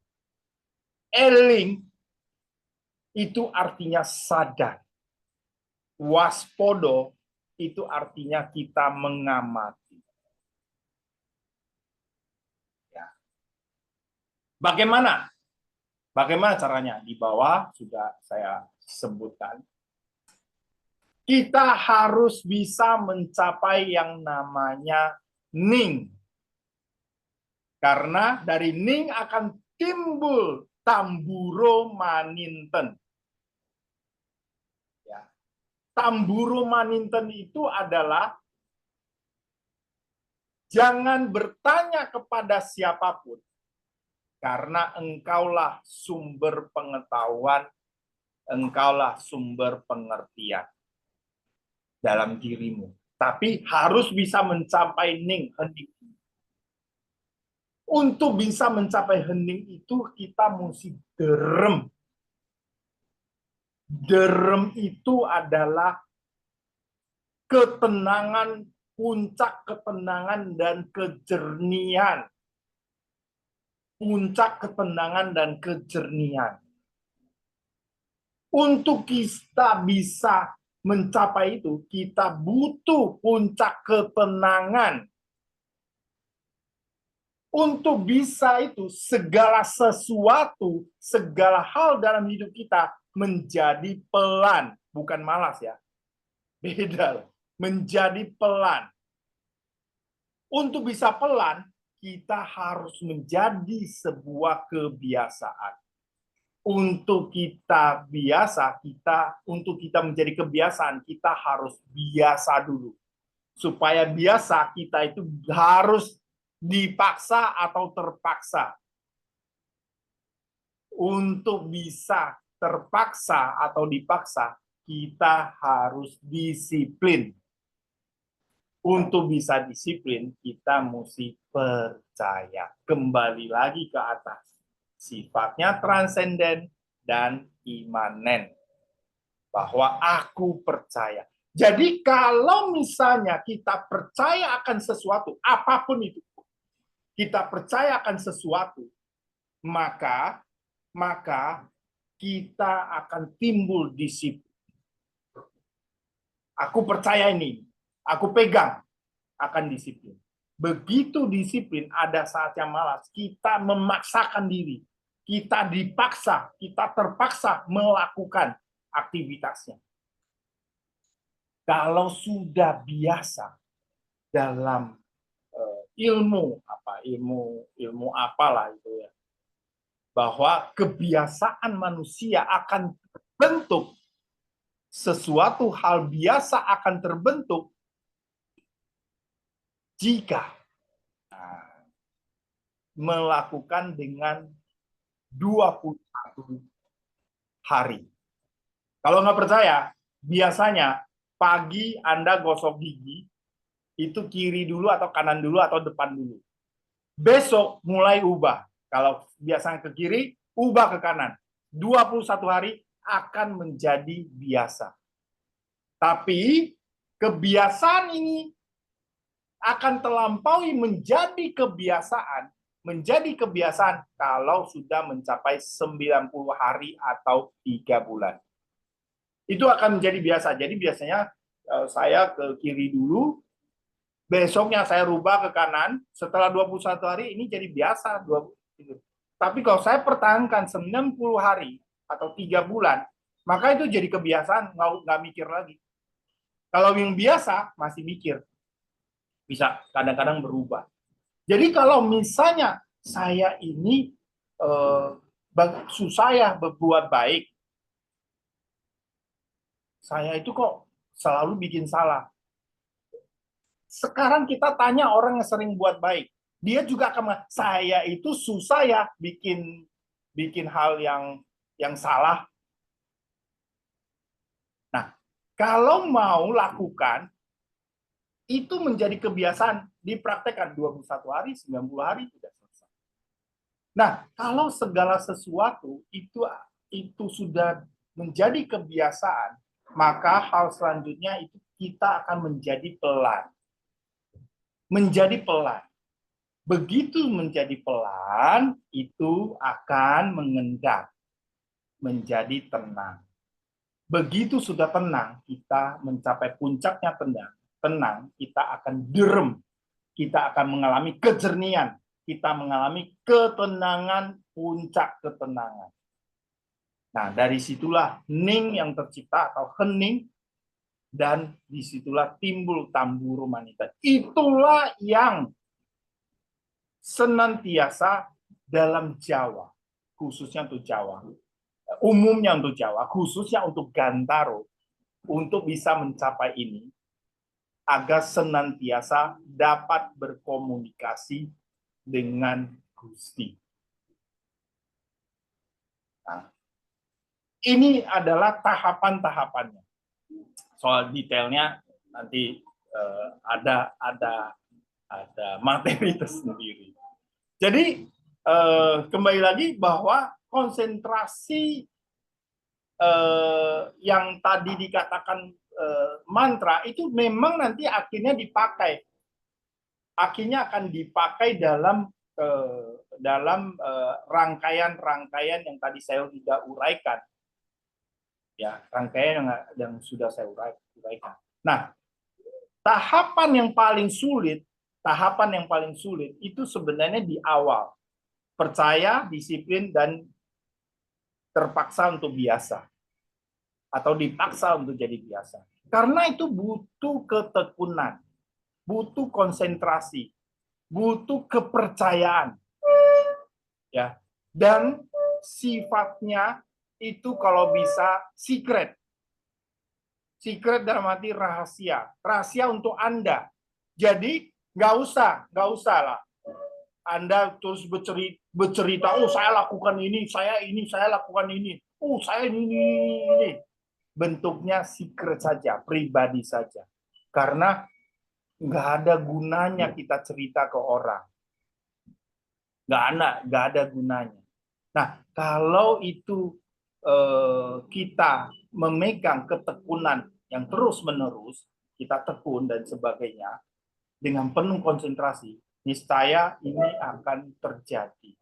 eling, itu artinya sadar. Waspodo itu artinya kita mengamati. Ya. Bagaimana? Bagaimana caranya? Di bawah sudah saya sebutkan. Kita harus bisa mencapai yang namanya ning. Karena dari ning akan timbul tamburo maninten. Ya. Tamburo maninten itu adalah jangan bertanya kepada siapapun, karena engkaulah sumber pengetahuan, engkaulah sumber pengertian dalam dirimu. Tapi harus bisa mencapai ning, hening. Untuk bisa mencapai hening itu kita mesti derem. Derem itu adalah ketenangan, puncak ketenangan dan kejernihan. Puncak ketenangan dan kejernihan. Untuk kita bisa mencapai itu, kita butuh puncak ketenangan. Untuk bisa itu, segala sesuatu, segala hal dalam hidup kita menjadi pelan. Bukan malas ya. Beda. Menjadi pelan. Untuk bisa pelan, kita harus menjadi sebuah kebiasaan. Untuk kita biasa, untuk kita menjadi kebiasaan, kita harus biasa dulu. Supaya biasa kita itu harus dipaksa atau terpaksa. Untuk bisa terpaksa atau dipaksa, kita harus disiplin. Untuk bisa disiplin, kita mesti percaya. Kembali lagi ke atas. Sifatnya transenden dan imanen. Bahwa aku percaya. Jadi kalau misalnya kita percaya akan sesuatu, apapun itu, kita percaya akan sesuatu, maka kita akan timbul disiplin. Aku percaya ini, aku pegang akan disiplin. Begitu disiplin, ada saatnya malas, kita memaksakan diri, kita dipaksa, kita terpaksa melakukan aktivitasnya. Kalau sudah biasa dalam ilmu apalah itu ya, bahwa kebiasaan manusia akan terbentuk, sesuatu hal biasa akan terbentuk jika melakukan dengan 21 hari. Kalau nggak percaya, biasanya pagi Anda gosok gigi, itu kiri dulu atau kanan dulu atau depan dulu. Besok mulai ubah. Kalau biasanya ke kiri, ubah ke kanan. 21 hari akan menjadi biasa. Tapi kebiasaan ini akan terlampaui menjadi kebiasaan kalau sudah mencapai 90 hari atau 3 bulan. Itu akan menjadi biasa. Jadi biasanya saya ke kiri dulu, besoknya saya rubah ke kanan, setelah 21 hari ini jadi biasa. Tapi kalau saya pertahankan 90 hari atau 3 bulan, maka itu jadi kebiasaan, nggak mikir lagi. Kalau yang biasa masih mikir, bisa kadang-kadang berubah. Jadi kalau misalnya saya ini susah ya berbuat baik, saya itu kok selalu bikin salah. Sekarang kita tanya orang yang sering buat baik, dia juga akan saya itu susah ya bikin hal yang salah. Nah, kalau mau lakukan itu menjadi kebiasaan, dipraktekkan 21 hari, 90 hari sudah selesai. Nah, kalau segala sesuatu itu sudah menjadi kebiasaan, maka hal selanjutnya itu kita akan menjadi pelan. Menjadi pelan. Begitu menjadi pelan, itu akan mengendap, menjadi tenang. Begitu sudah tenang, kita mencapai puncaknya tenang, kita akan derem, kita akan mengalami kejernihan, kita mengalami ketenangan, puncak ketenangan. Nah, dari situlah ning yang tercipta atau hening, dan disitulah timbul tamburu manita. Itulah yang senantiasa dalam Jawa, khususnya untuk Jawa, umumnya untuk Jawa, khususnya untuk Gantaro, untuk bisa mencapai ini, agar senantiasa dapat berkomunikasi dengan Gusti. Nah, ini adalah tahapan-tahapannya. Soal detailnya nanti ada materi tersendiri. Jadi kembali lagi bahwa konsentrasi yang tadi dikatakan mantra itu memang nanti akhirnya akan dipakai dalam rangkaian yang tadi saya sudah uraikan, ya, rangkaian yang sudah saya uraikan. Nah, tahapan yang paling sulit itu sebenarnya di awal, percaya, disiplin, dan terpaksa untuk biasa, atau dipaksa untuk jadi biasa. Karena itu butuh ketekunan, butuh konsentrasi, butuh kepercayaan, ya, dan sifatnya itu kalau bisa secret dalam arti rahasia untuk Anda. Jadi nggak usah lah Anda terus bercerita, oh saya lakukan ini, saya lakukan ini, oh saya ini. Bentuknya secret saja, pribadi saja. Karena nggak ada gunanya kita cerita ke orang. Nggak ada gunanya. Nah, kalau itu kita memegang ketekunan yang terus-menerus kita tekun dan sebagainya dengan penuh konsentrasi, niscaya ini akan terjadi.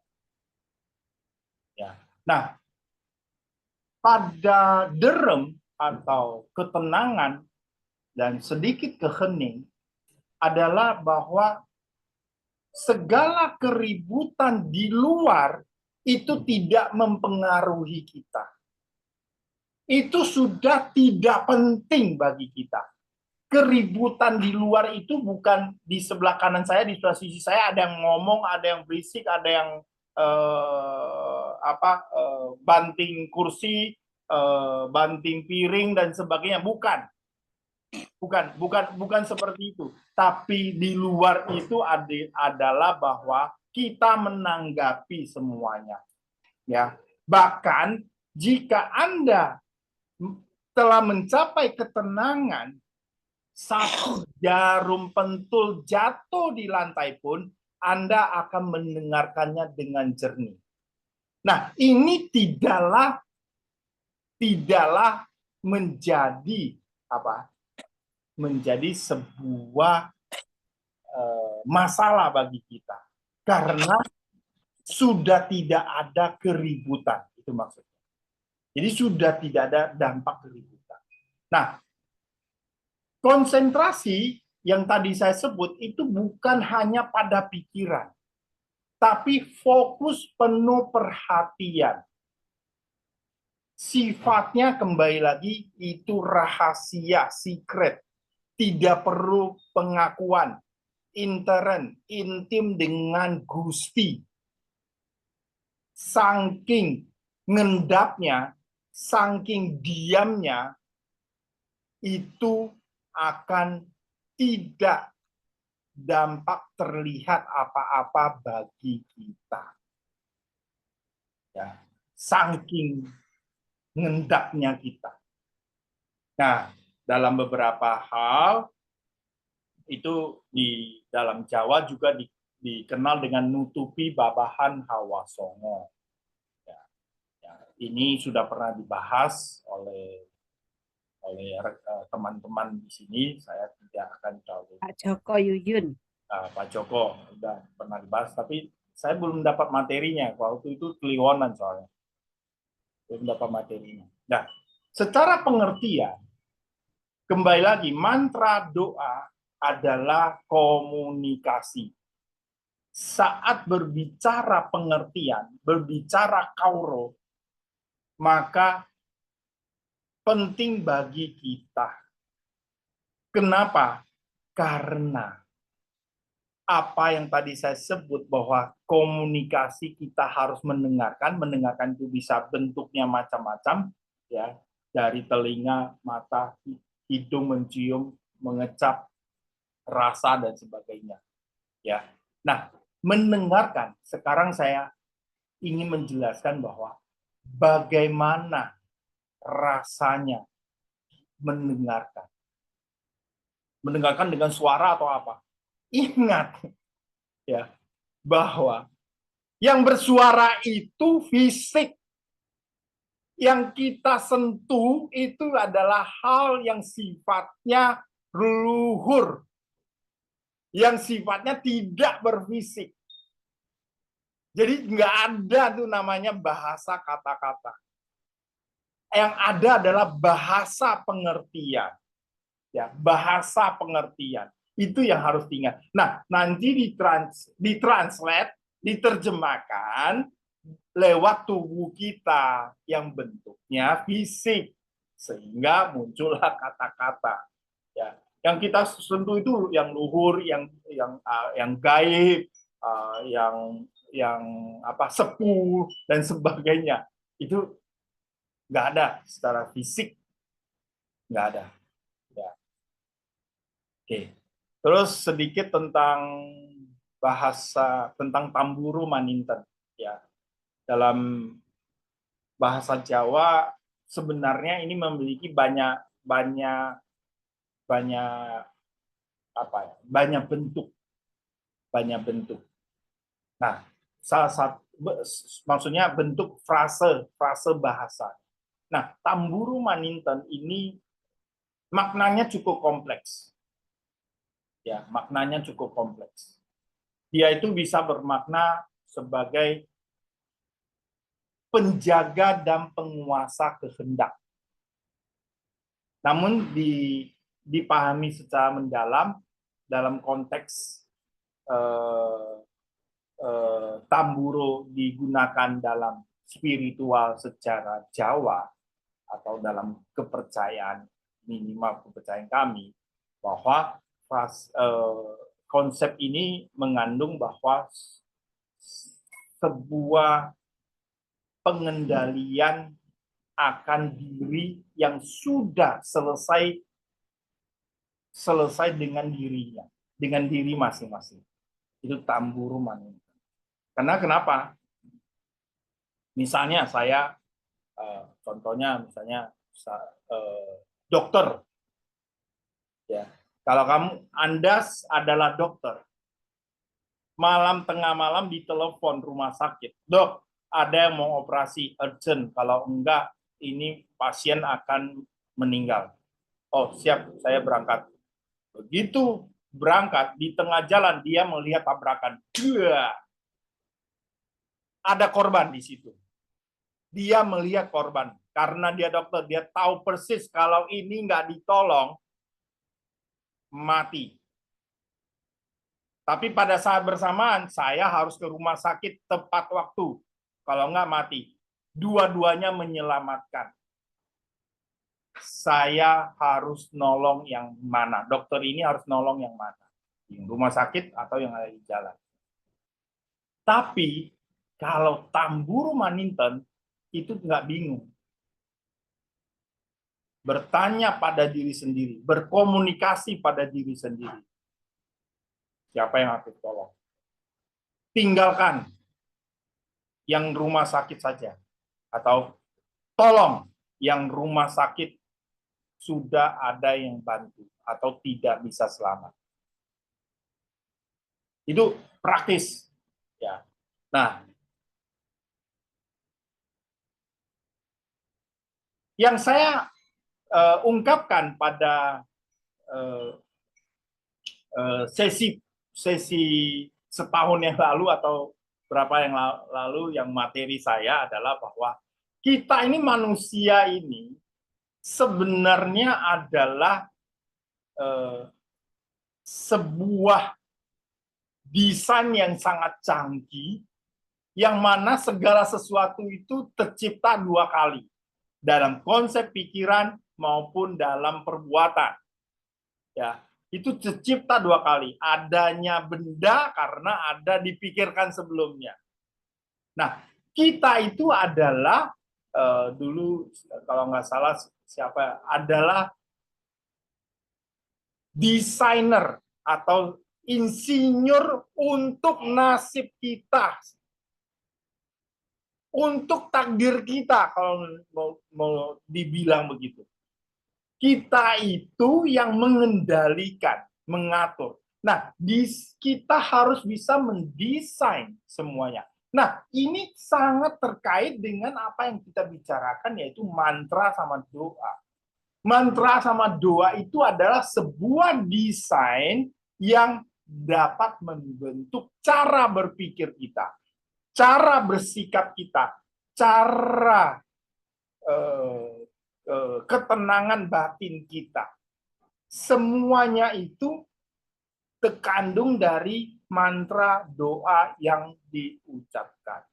Ya. Nah, pada derem atau ketenangan dan sedikit kehening adalah bahwa segala keributan di luar itu tidak mempengaruhi kita. Itu sudah tidak penting bagi kita. Keributan di luar itu bukan di sebelah kanan saya, di sebelah sisi saya ada yang ngomong, ada yang berisik, ada yang banting kursi, banting piring dan sebagainya. Bukan seperti itu. Tapi di luar itu adalah bahwa kita menanggapi semuanya. Ya, bahkan jika Anda telah mencapai ketenangan, satu jarum pentul jatuh di lantai pun Anda akan mendengarkannya dengan jernih. Nah, ini tidaklah menjadi menjadi sebuah masalah bagi kita karena sudah tidak ada keributan, itu maksudnya. Jadi sudah tidak ada dampak keributan. Nah, konsentrasi yang tadi saya sebut itu bukan hanya pada pikiran, tapi fokus penuh perhatian. Sifatnya kembali lagi itu rahasia, secret. Tidak perlu pengakuan, intern, intim dengan Gusti. Saking ngendapnya, saking diamnya, itu akan tidak dampak terlihat apa-apa bagi kita. Ya, saking ngendapnya kita. Nah, dalam beberapa hal itu di dalam Jawa juga dikenal dengan nutupi babahan hawa songo. Ya, ini sudah pernah dibahas oleh teman-teman di sini. Saya tidak akan terlalu. Pak Joko Yuyun. Pak Joko sudah pernah dibahas, tapi saya belum dapat materinya. Waktu itu kliwonan soalnya. Belum dapat materinya. Nah, secara pengertian, kembali lagi, mantra doa adalah komunikasi. Saat berbicara pengertian, berbicara kauro, maka penting bagi kita. Kenapa? Karena apa yang tadi saya sebut bahwa komunikasi kita harus mendengarkan itu bisa bentuknya macam-macam, ya, dari telinga, mata, hidung mencium, mengecap, rasa dan sebagainya. Ya. Nah, mendengarkan, sekarang saya ingin menjelaskan bahwa bagaimana rasanya mendengarkan. Mendengarkan dengan suara atau apa? Ingat ya, bahwa yang bersuara itu fisik. Yang kita sentuh itu adalah hal yang sifatnya luhur. Yang sifatnya tidak berfisik. Jadi nggak ada tuh namanya bahasa kata-kata. Yang ada adalah bahasa pengertian. Ya, bahasa pengertian. Itu yang harus diingat. Nah, nanti ditranslate, diterjemahkan lewat tubuh kita yang bentuknya fisik. Sehingga muncullah kata-kata. Ya, yang kita sentuh itu yang luhur, yang gaib, yang sepuh dan sebagainya. Itu nggak ada secara fisik, nggak ada. Ya. Oke. Terus sedikit tentang bahasa tentang tamburu maninten. Ya, dalam bahasa Jawa sebenarnya ini memiliki banyak bentuk. Nah, salah satu maksudnya bentuk frase bahasa. Nah, tamburu maninten ini maknanya cukup kompleks. Ya, maknanya cukup kompleks. Dia itu bisa bermakna sebagai penjaga dan penguasa kehendak. Namun dipahami secara mendalam dalam konteks tamburo digunakan dalam spiritual secara Jawa atau dalam kepercayaan, minimal kepercayaan kami, bahwa konsep ini mengandung bahwa sebuah pengendalian akan diri yang sudah selesai dengan dirinya, dengan diri masing-masing. Itu tamburo maninten. Karena kenapa? Misalnya saya, contohnya misalnya dokter, ya. Kalau Anda adalah dokter, tengah malam ditelepon rumah sakit, dok, ada yang mau operasi urgent, kalau enggak ini pasien akan meninggal. Oh siap, saya berangkat. Begitu berangkat, di tengah jalan dia melihat tabrakan. Ada korban di situ. Dia melihat korban. Karena dia dokter, dia tahu persis kalau ini nggak ditolong, mati. Tapi pada saat bersamaan, saya harus ke rumah sakit tepat waktu. Kalau nggak mati. Dua-duanya menyelamatkan. Saya harus nolong yang mana? Dokter ini harus nolong yang mana? Yang rumah sakit atau yang ada di jalan? Tapi, kalau tamburo maninten, itu nggak bingung. Bertanya pada diri sendiri. Berkomunikasi pada diri sendiri. Siapa yang harus tolong? Tinggalkan yang rumah sakit saja. Atau tolong yang rumah sakit sudah ada yang bantu. Atau tidak bisa selamat. Itu praktis. Ya. Nah, yang saya ungkapkan pada sesi setahun yang lalu atau berapa yang lalu yang materi saya adalah bahwa kita ini manusia ini sebenarnya adalah sebuah desain yang sangat canggih yang mana segala sesuatu itu tercipta dua kali dalam konsep pikiran maupun dalam perbuatan. Ya, itu tercipta dua kali. Adanya benda karena ada dipikirkan sebelumnya. Nah, kita itu adalah dulu kalau nggak salah siapa adalah desainer atau insinyur untuk nasib kita, untuk takdir kita kalau mau dibilang begitu. Kita itu yang mengendalikan, mengatur. Nah, kita harus bisa mendesain semuanya. Nah, ini sangat terkait dengan apa yang kita bicarakan, yaitu mantra sama doa. Mantra sama doa itu adalah sebuah desain yang dapat membentuk cara berpikir kita, cara bersikap kita, cara ketenangan batin kita. Semuanya itu terkandung dari mantra doa yang diucapkan.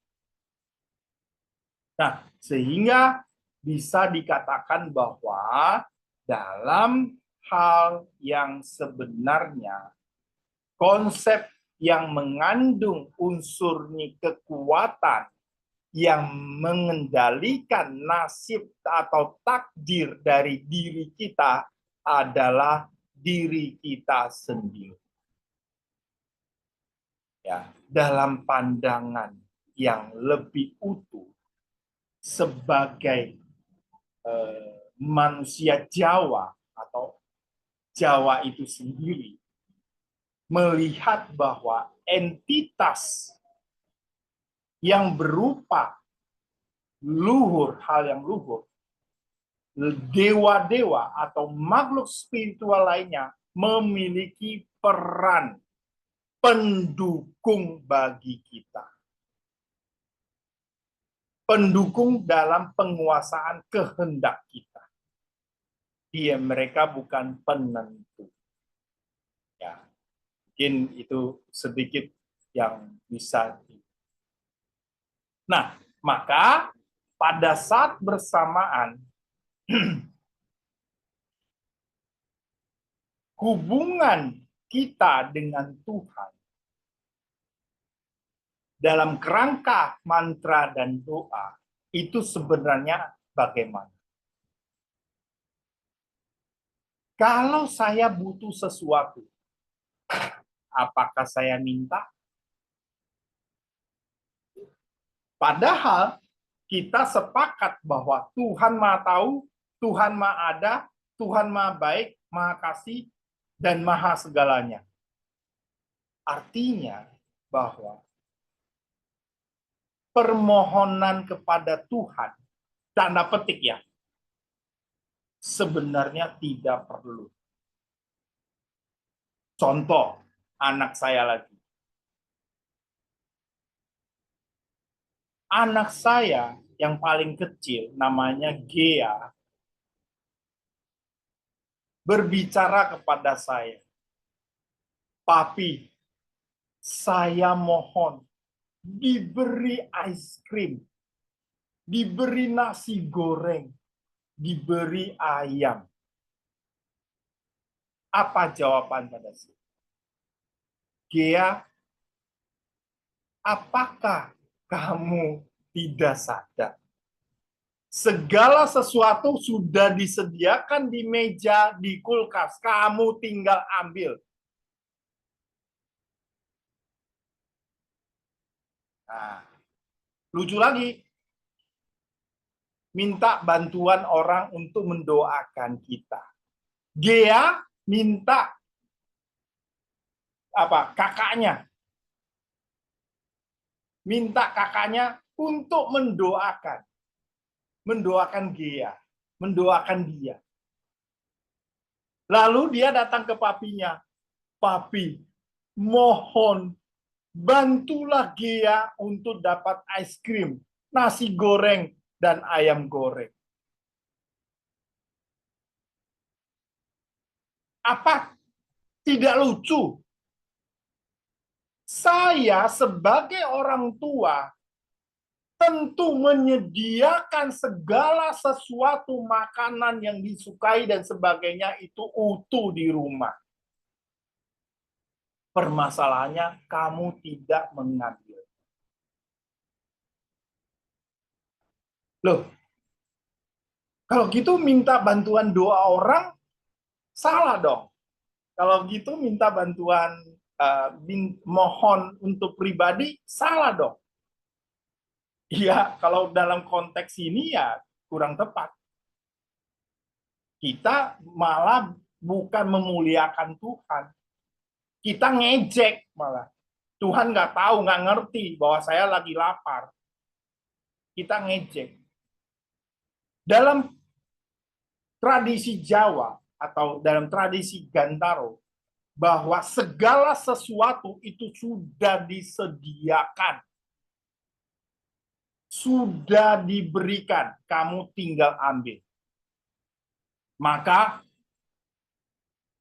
Nah, sehingga bisa dikatakan bahwa dalam hal yang sebenarnya konsep yang mengandung unsurnya kekuatan yang mengendalikan nasib atau takdir dari diri kita adalah diri kita sendiri. Ya, dalam pandangan yang lebih utuh sebagai manusia Jawa atau Jawa itu sendiri melihat bahwa entitas yang berupa luhur, hal yang luhur, dewa-dewa atau makhluk spiritual lainnya memiliki peran pendukung bagi kita. Pendukung dalam penguasaan kehendak kita. Mereka bukan penentu. Ya, mungkin itu sedikit yang bisa. Nah, maka pada saat bersamaan hubungan kita dengan Tuhan dalam kerangka mantra dan doa itu sebenarnya bagaimana? Kalau saya butuh sesuatu, apakah saya minta? Padahal kita sepakat bahwa Tuhan Maha Tahu, Tuhan Maha Ada, Tuhan Maha Baik, Maha Kasih, dan Maha segalanya. Artinya bahwa permohonan kepada Tuhan, tanda petik ya, sebenarnya tidak perlu. Contoh, anak saya lagi. Anak saya yang paling kecil, namanya Gea, berbicara kepada saya, "Papi, saya mohon diberi es krim, diberi nasi goreng, diberi ayam." Apa jawaban pada saya? Gea, apakah kamu tidak sadar? Segala sesuatu sudah disediakan di meja, di kulkas. Kamu tinggal ambil. Nah, lucu lagi. Minta bantuan orang untuk mendoakan kita. Gea minta kakaknya. Minta kakaknya untuk mendoakan. Mendoakan Gea, mendoakan dia. Lalu dia datang ke papinya, "Papi, mohon bantulah Gea untuk dapat es krim, nasi goreng, dan ayam goreng." Apa tidak lucu? Saya sebagai orang tua tentu menyediakan segala sesuatu makanan yang disukai dan sebagainya itu utuh di rumah. Permasalahannya kamu tidak mengambil. Loh, kalau gitu minta bantuan doa orang, salah dong. Kalau gitu minta bantuan mohon untuk pribadi, salah dong. Iya, kalau dalam konteks ini ya kurang tepat. Kita malah bukan memuliakan Tuhan. Kita ngejek malah. Tuhan nggak tahu, nggak ngerti bahwa saya lagi lapar. Kita ngejek. Dalam tradisi Jawa atau dalam tradisi Gantaro, bahwa segala sesuatu itu sudah disediakan. Sudah diberikan, kamu tinggal ambil. Maka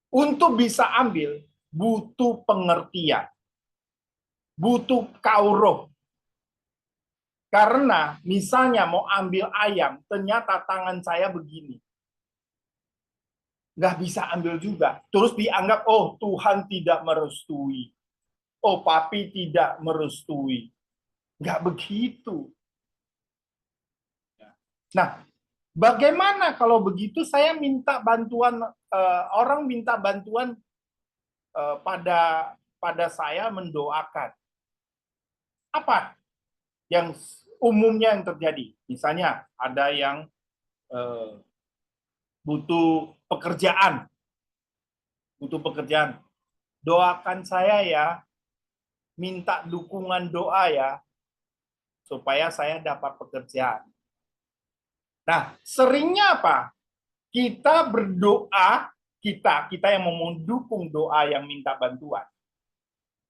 untuk bisa ambil butuh pengertian, butuh kauruh. Karena misalnya mau ambil ayam, ternyata tangan saya begini. Nggak bisa ambil juga. Terus dianggap, oh Tuhan tidak merestui. Oh papi tidak merestui. Nggak begitu. Nah, bagaimana kalau begitu saya minta bantuan, orang minta bantuan pada saya mendoakan. Apa yang umumnya yang terjadi? Misalnya ada yang butuh pekerjaan. Doakan saya ya, minta dukungan doa ya, supaya saya dapat pekerjaan. Nah, seringnya apa? kita berdoa, kita yang mau mendukung doa yang minta bantuan,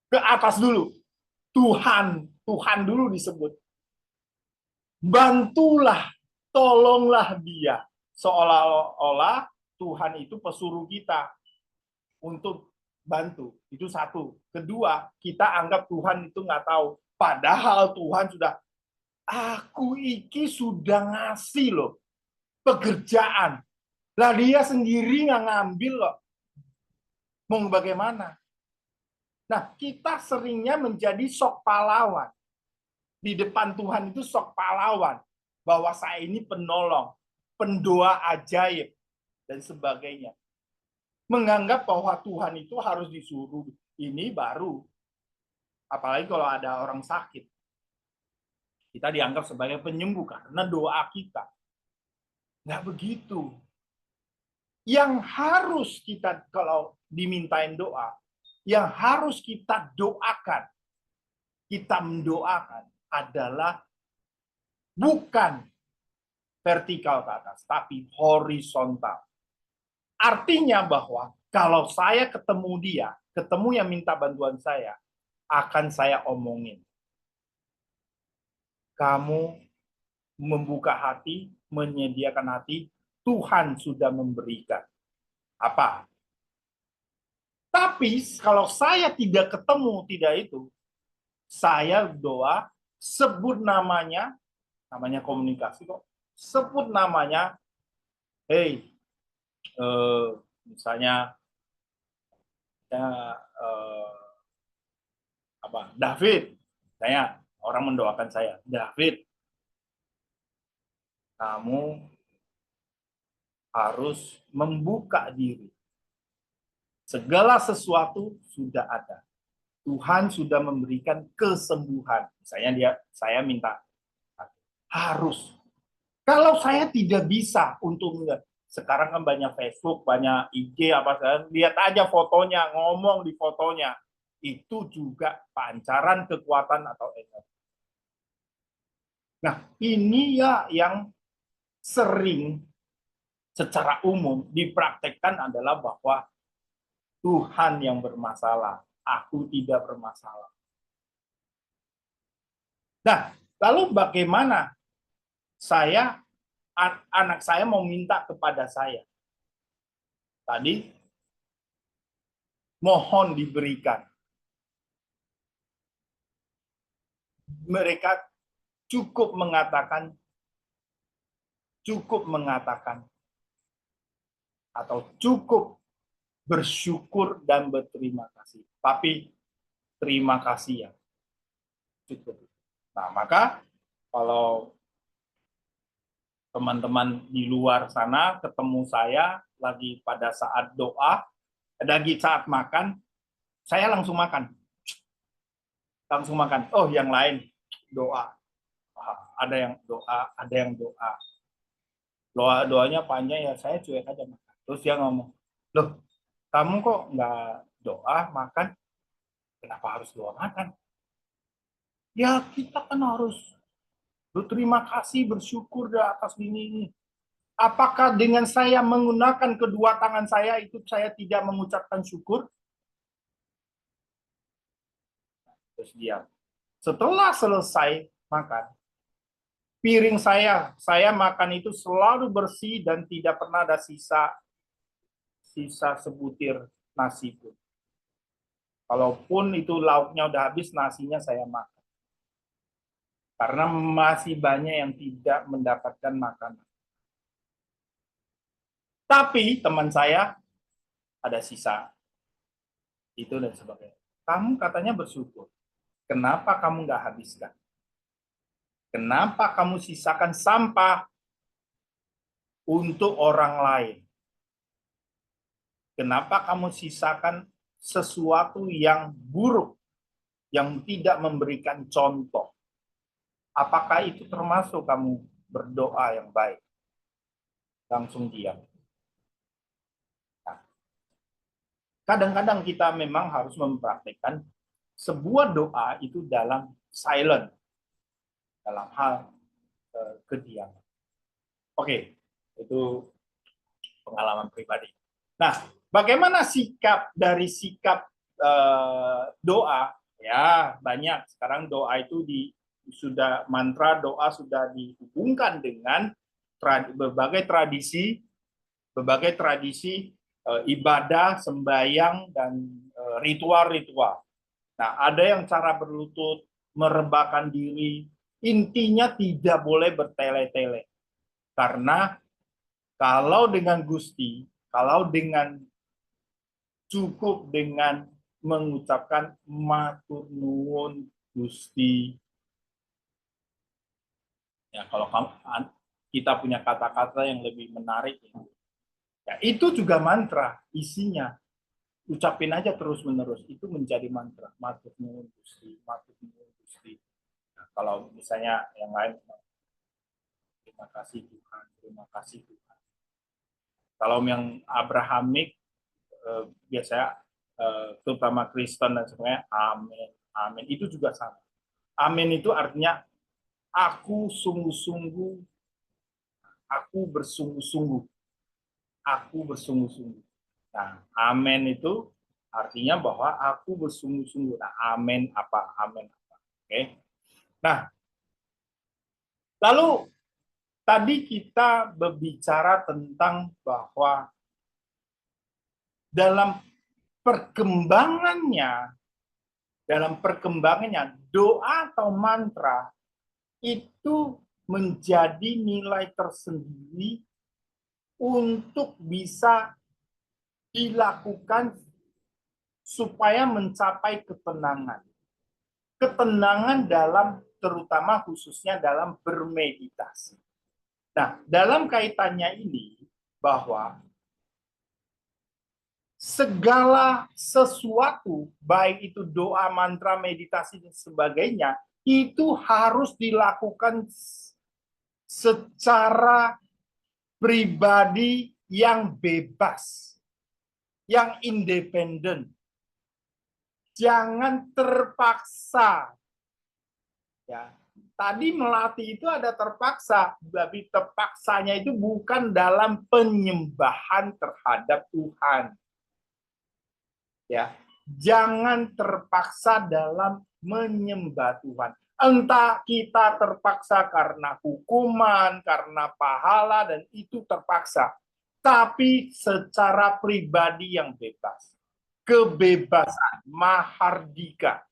ke atas dulu. Tuhan dulu disebut. Bantulah, tolonglah dia. Seolah-olah Tuhan itu pesuruh kita untuk bantu. Itu satu. Kedua, kita anggap Tuhan itu nggak tahu. Padahal Tuhan sudah, aku iki sudah ngasih loh pekerjaan. Lah dia sendiri nggak ngambil loh. Mau bagaimana? Nah, kita seringnya menjadi sok pahlawan. Di depan Tuhan itu sok pahlawan. Bahwa saya ini penolong, pendoa ajaib, dan sebagainya. Menganggap bahwa Tuhan itu harus disuruh ini baru. Apalagi kalau ada orang sakit. Kita dianggap sebagai penyembuh karena doa kita. Nggak begitu. Yang harus kita, kalau dimintain doa, yang harus kita doakan, kita mendoakan adalah bukan vertikal ke atas, tapi horizontal. Artinya bahwa kalau saya ketemu dia, ketemu yang minta bantuan saya, akan saya omongin. Kamu membuka hati, menyediakan hati, Tuhan sudah memberikan. Apa? Tapi kalau saya tidak ketemu, tidak itu, saya doa, sebut namanya komunikasi kok, sebut namanya, hey, misalnya, David, saya orang mendoakan saya, David, kamu harus membuka diri. Segala sesuatu sudah ada. Tuhan sudah memberikan kesembuhan. Misalnya saya minta, harus. Kalau saya tidak bisa untuk sekarang kan banyak Facebook, banyak IG, lihat aja fotonya, ngomong di fotonya. Itu juga pancaran kekuatan atau energi. Nah, ini ya yang sering secara umum dipraktekkan adalah bahwa Tuhan yang bermasalah, aku tidak bermasalah. Nah, lalu bagaimana anak saya mau minta kepada saya? Tadi, mohon diberikan. Mereka cukup mengatakan atau cukup bersyukur dan berterima kasih. Tapi terima kasih ya. Cukup. Nah, maka kalau teman-teman di luar sana ketemu saya lagi pada saat doa, lagi saat makan, saya langsung makan. Oh, yang lain doa. Ada yang doa. Doanya panjang ya, saya cuek aja makan. Terus dia ngomong, loh, kamu kok nggak doa makan? Kenapa harus doa makan? Ya kita kan harus berterima kasih, bersyukur di atas ini. Apakah dengan saya menggunakan kedua tangan saya itu saya tidak mengucapkan syukur? Terus dia, setelah selesai makan, piring saya makan itu selalu bersih dan tidak pernah ada sisa sebutir nasi pun. Kalaupun itu lauknya udah habis, nasinya saya makan. Karena masih banyak yang tidak mendapatkan makanan. Tapi teman saya ada sisa. Itu dan sebagainya. Kamu katanya bersyukur. Kenapa kamu nggak habiskan? Kenapa kamu sisakan sampah untuk orang lain? Kenapa kamu sisakan sesuatu yang buruk, yang tidak memberikan contoh? Apakah itu termasuk kamu berdoa yang baik? Langsung diam. Nah, kadang-kadang kita memang harus mempraktikkan sebuah doa itu dalam silent, dalam hal kediaman. Oke, itu pengalaman pribadi. Nah, bagaimana sikap doa? Ya, banyak. Sekarang doa itu sudah mantra doa sudah dihubungkan dengan berbagai tradisi ibadah, sembahyang, dan ritual-ritual. Nah, ada yang cara berlutut, merebahkan diri, intinya tidak boleh bertele-tele. Karena kalau dengan Gusti, kalau dengan cukup dengan mengucapkan matur nuwun Gusti. Ya, kalau kita punya kata-kata yang lebih menarik, ya, itu juga mantra isinya. Ucapin aja terus-menerus, itu menjadi mantra. Matur nuwun Gusti, matur nuwun Gusti. Nah, kalau misalnya yang lain, terima kasih Tuhan, terima kasih Tuhan. Kalau yang Abrahamik, biasanya terutama Kristen dan semuanya, amin, amin. Itu juga sama. Amin itu artinya aku sungguh-sungguh, aku bersungguh-sungguh, aku bersungguh-sungguh. Nah, amin itu artinya bahwa aku bersungguh-sungguh. Nah, amin apa? Amin apa? Oke. Nah, lalu tadi kita berbicara tentang bahwa dalam perkembangannya doa atau mantra itu menjadi nilai tersendiri untuk bisa dilakukan supaya mencapai ketenangan. Ketenangan terutama khususnya dalam bermeditasi. Nah, dalam kaitannya ini bahwa segala sesuatu, baik itu doa, mantra, meditasi, dan sebagainya, itu harus dilakukan secara pribadi yang bebas, yang independen. Jangan terpaksa. Ya, tadi melatih itu ada terpaksa, tapi terpaksanya itu bukan dalam penyembahan terhadap Tuhan. Ya, jangan terpaksa dalam menyembah Tuhan. Entah kita terpaksa karena hukuman, karena pahala, dan itu terpaksa. Tapi secara pribadi yang bebas. Kebebasan, mahardika.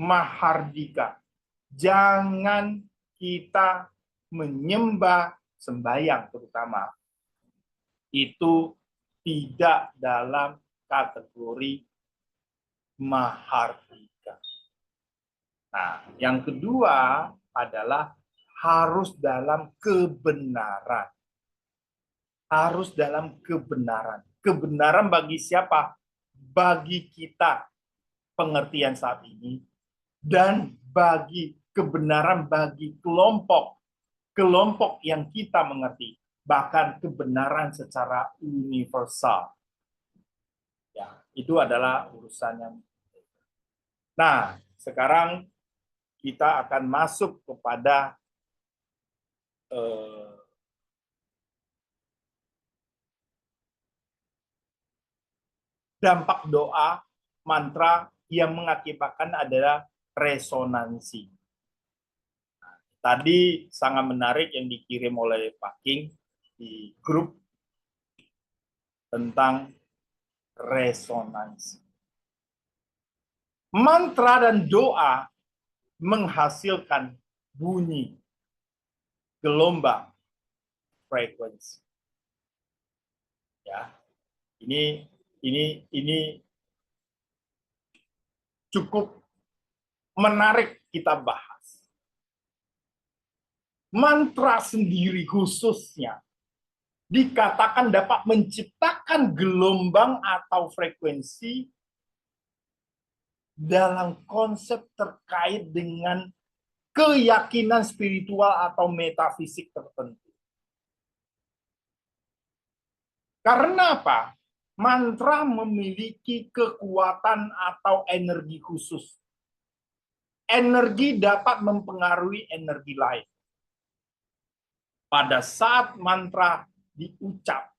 Mahardika. Jangan kita menyembah sembahyang terutama. Itu tidak dalam kategori mahardika. Nah, yang kedua adalah harus dalam kebenaran. Harus dalam kebenaran. Kebenaran bagi siapa? Bagi kita pengertian saat ini, dan kebenaran bagi kelompok yang kita mengerti, bahkan kebenaran secara universal. Ya, itu adalah urusan yang. Nah, sekarang kita akan masuk kepada dampak doa, mantra yang mengakibatkan adalah resonansi. Nah, tadi sangat menarik yang dikirim oleh Pak King di grup tentang resonansi. Mantra dan doa menghasilkan bunyi, gelombang, frekuensi. Ya, ini cukup menarik kita bahas. Mantra sendiri khususnya dikatakan dapat menciptakan gelombang atau frekuensi dalam konsep terkait dengan keyakinan spiritual atau metafisik tertentu. Karena apa? Mantra memiliki kekuatan atau energi khusus. Energi dapat mempengaruhi energi lain. Pada saat mantra diucap,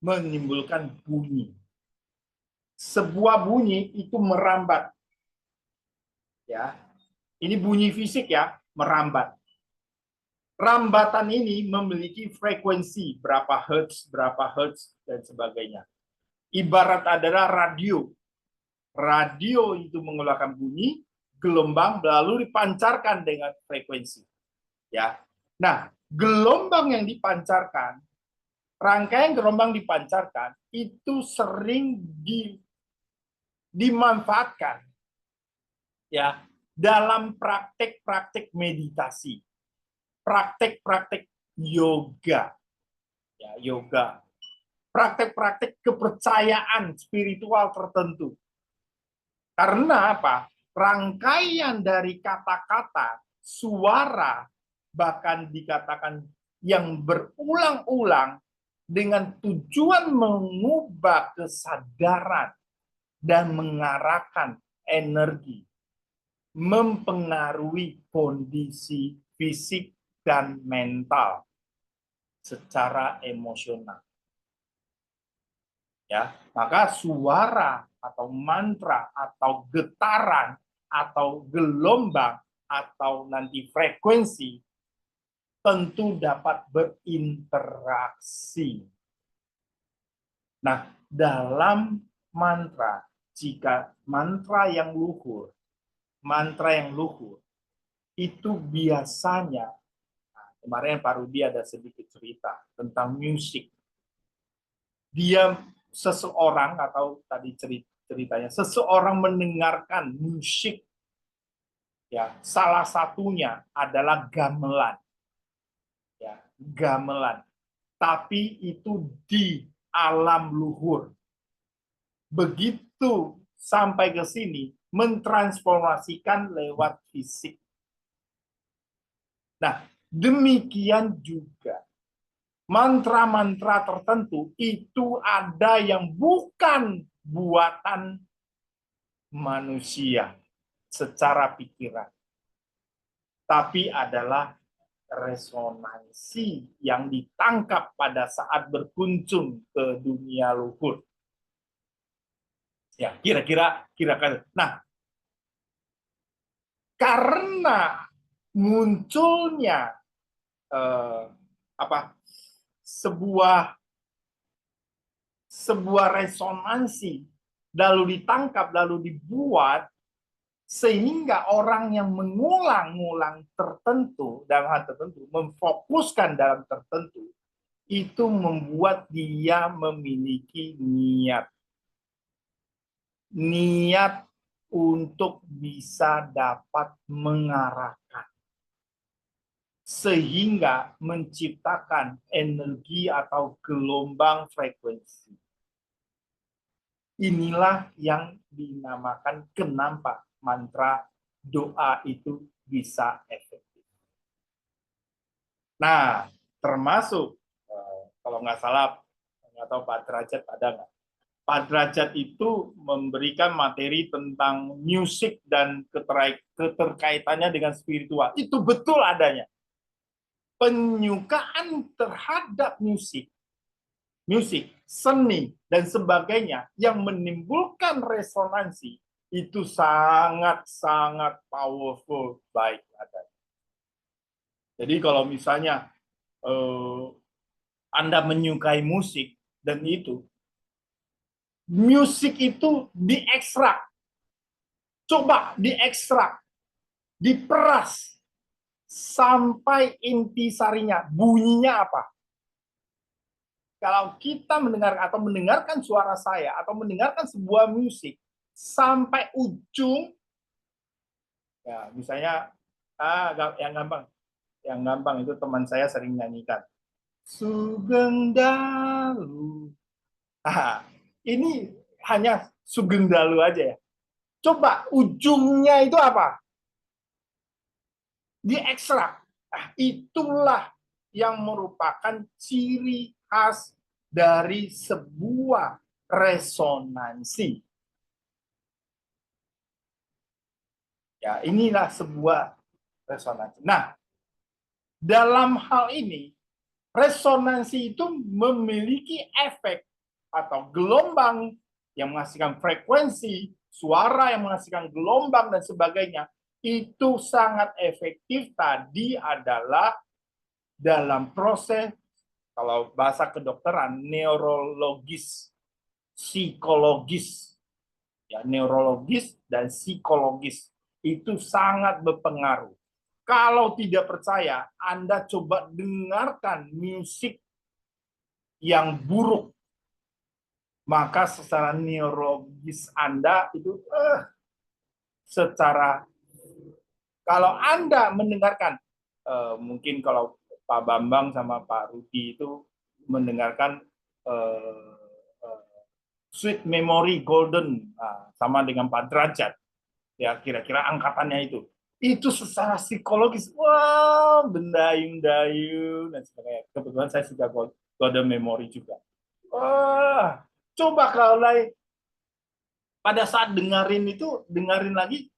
menimbulkan bunyi. Sebuah bunyi itu merambat. Ya. Ini bunyi fisik ya, merambat. Rambatan ini memiliki frekuensi berapa hertz, dan sebagainya. Ibarat adalah radio. Radio itu mengeluarkan bunyi, gelombang lalu dipancarkan dengan frekuensi. Ya. Nah, gelombang yang dipancarkan, rangkaian gelombang dipancarkan itu sering dimanfaatkan ya dalam praktek-praktek meditasi, praktek-praktek yoga, ya yoga, praktek-praktek kepercayaan spiritual tertentu. Karena apa? Rangkaian dari kata-kata, suara, bahkan dikatakan yang berulang-ulang dengan tujuan mengubah kesadaran dan mengarahkan energi, mempengaruhi kondisi fisik dan mental secara emosional. Ya, maka suara atau mantra atau getaran atau gelombang atau nanti frekuensi tentu dapat berinteraksi. Nah, dalam mantra, jika mantra yang luhur itu biasanya, kemarin Pak Rudi ada sedikit cerita tentang musik. Dia seseorang atau tadi ceritanya seseorang mendengarkan musik, ya salah satunya adalah gamelan, ya gamelan, tapi itu di alam luhur. Begitu sampai ke sini mentransformasikan lewat fisik. Nah, demikian juga mantra-mantra tertentu itu ada yang bukan buatan manusia secara pikiran, tapi adalah resonansi yang ditangkap pada saat berkunjung ke dunia luhur. Ya, kira-kira. Nah, karena munculnya sebuah resonansi lalu ditangkap lalu dibuat, sehingga orang yang mengulang-ulang tertentu dalam hal tertentu, memfokuskan dalam tertentu, itu membuat dia memiliki niat untuk bisa dapat mengarahkan, sehingga menciptakan energi atau gelombang frekuensi. Inilah yang dinamakan kenapa mantra doa itu bisa efektif. Nah, termasuk kalau nggak salah, nggak tahu Pak Derajat ada nggak? Pak Derajat itu memberikan materi tentang musik dan keterkaitannya dengan spiritual. Itu betul adanya. Penyukaan terhadap musik, seni, dan sebagainya yang menimbulkan resonansi itu sangat-sangat powerful, baik adanya. Jadi kalau misalnya Anda menyukai musik dan itu, musik itu diekstrak. Coba diekstrak, diperas sampai intisarinya, bunyinya apa? Kalau kita mendengarkan suara saya atau mendengarkan sebuah musik sampai ujung, ya misalnya yang gampang itu teman saya sering nyanyikan Sugeng Dalu. Ini hanya Sugeng Dalu aja ya. Coba ujungnya itu apa? Diekstrak. Nah, itulah yang merupakan ciri khas dari sebuah resonansi. Ya, inilah sebuah resonansi. Nah, dalam hal ini, resonansi itu memiliki efek atau gelombang yang menghasilkan frekuensi, suara yang menghasilkan gelombang dan sebagainya, itu sangat efektif tadi adalah dalam proses, kalau bahasa kedokteran, neurologis, psikologis, ya, neurologis dan psikologis itu sangat berpengaruh. Kalau tidak percaya, Anda coba dengarkan musik yang buruk, maka secara neurologis Anda itu secara, kalau Anda mendengarkan, mungkin kalau Pak Bambang sama Pak Rudi itu mendengarkan Sweet Memory Golden, sama dengan Pak Derajat, ya kira-kira angkatannya itu secara psikologis, wah, bendayung-dayung dan sebagainya. Kebetulan saya suka Golden Memory juga. Wah, coba kalau pada saat dengerin itu, dengerin lagi,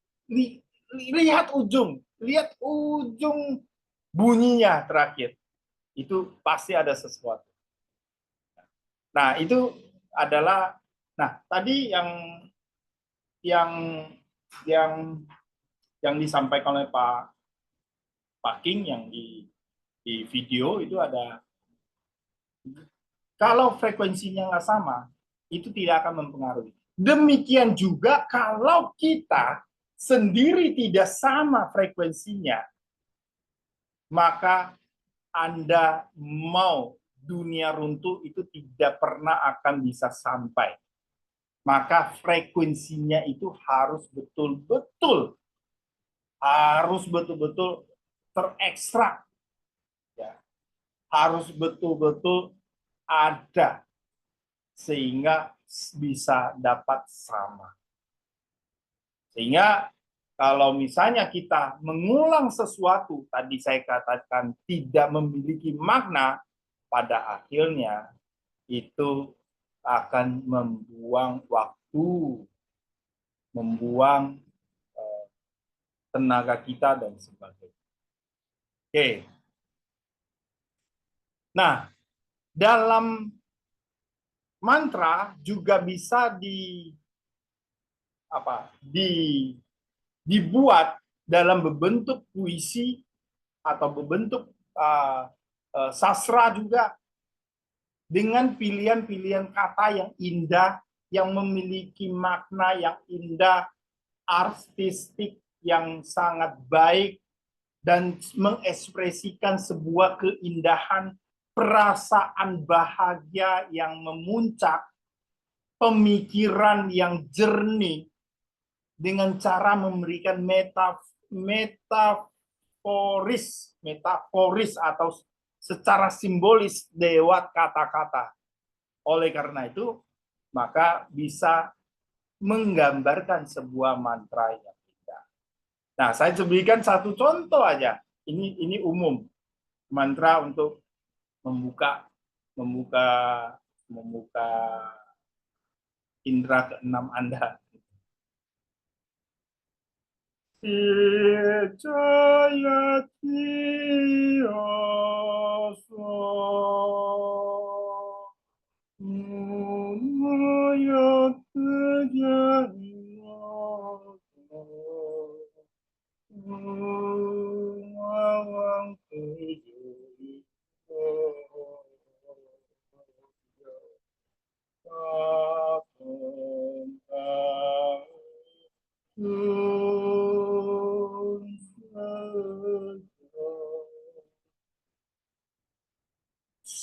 lihat ujung bunyinya terakhir. Itu pasti ada sesuatu. Nah, itu adalah, nah tadi yang disampaikan oleh Pak King yang di video itu ada, kalau frekuensinya nggak sama, itu tidak akan mempengaruhi. Demikian juga kalau kita sendiri tidak sama frekuensinya, maka Anda mau dunia runtuh itu tidak pernah akan bisa sampai. Maka frekuensinya itu harus betul-betul terekstrak, ya. Harus betul-betul ada sehingga bisa dapat sama. Sehingga kalau misalnya kita mengulang sesuatu, tadi saya katakan tidak memiliki makna, pada akhirnya itu akan membuang waktu, membuang tenaga kita dan sebagainya. Oke. Nah, dalam mantra juga bisa dibuat dalam bentuk puisi atau berbentuk sastra juga, dengan pilihan-pilihan kata yang indah, yang memiliki makna yang indah, artistik yang sangat baik, dan mengekspresikan sebuah keindahan, perasaan bahagia yang memuncak, pemikiran yang jernih, dengan cara memberikan metaforis atau secara simbolis lewat kata-kata. Oleh karena itu, maka bisa menggambarkan sebuah mantra yang indah. Nah, saya berikan satu contoh aja. Ini umum. Mantra untuk membuka indera keenam Anda.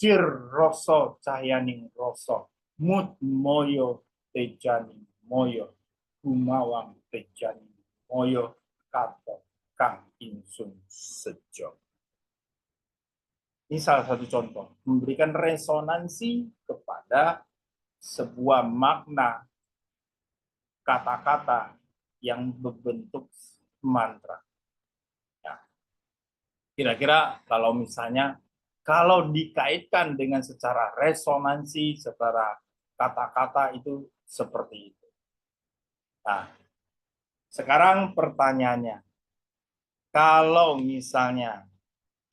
Sir Roso Cahyaning Roso, Mut Moyo Tejaning Moyo, Gumawang Tejaning Moyo, Kato Kang Insun Sejo. Ini salah satu contoh, memberikan resonansi kepada sebuah makna kata-kata yang berbentuk mantra. Ya. Kira-kira kalau misalnya, kalau dikaitkan dengan secara resonansi, secara kata-kata itu seperti itu. Nah, sekarang pertanyaannya, kalau misalnya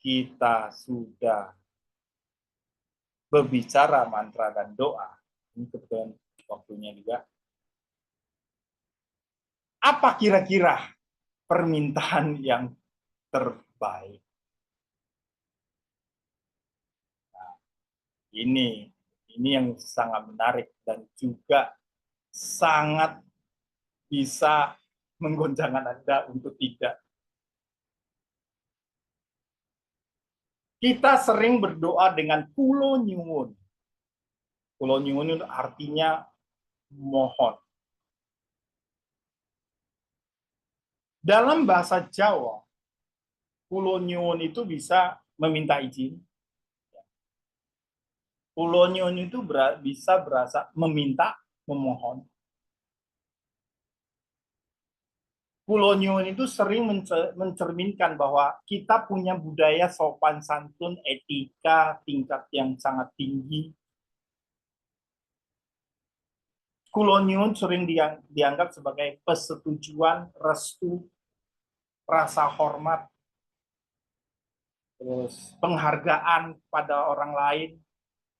kita sudah berbicara mantra dan doa, Ini kebetulan waktunya juga. Apa kira-kira permintaan yang terbaik? Nah, ini yang sangat menarik dan juga sangat bisa menggoncangkan Anda untuk tidak. Kita sering berdoa dengan kulo nyuwun. Kulo nyuwun itu artinya mohon. Dalam bahasa Jawa, kulo nyuwun itu bisa meminta izin. Kulo nyuwun itu bisa berasa meminta, memohon. Kulo nyuwun itu sering mencerminkan bahwa kita punya budaya sopan santun, etika, tingkat yang sangat tinggi. Kulo nyuwun sering dianggap sebagai persetujuan, restu, rasa hormat, terus penghargaan pada orang lain,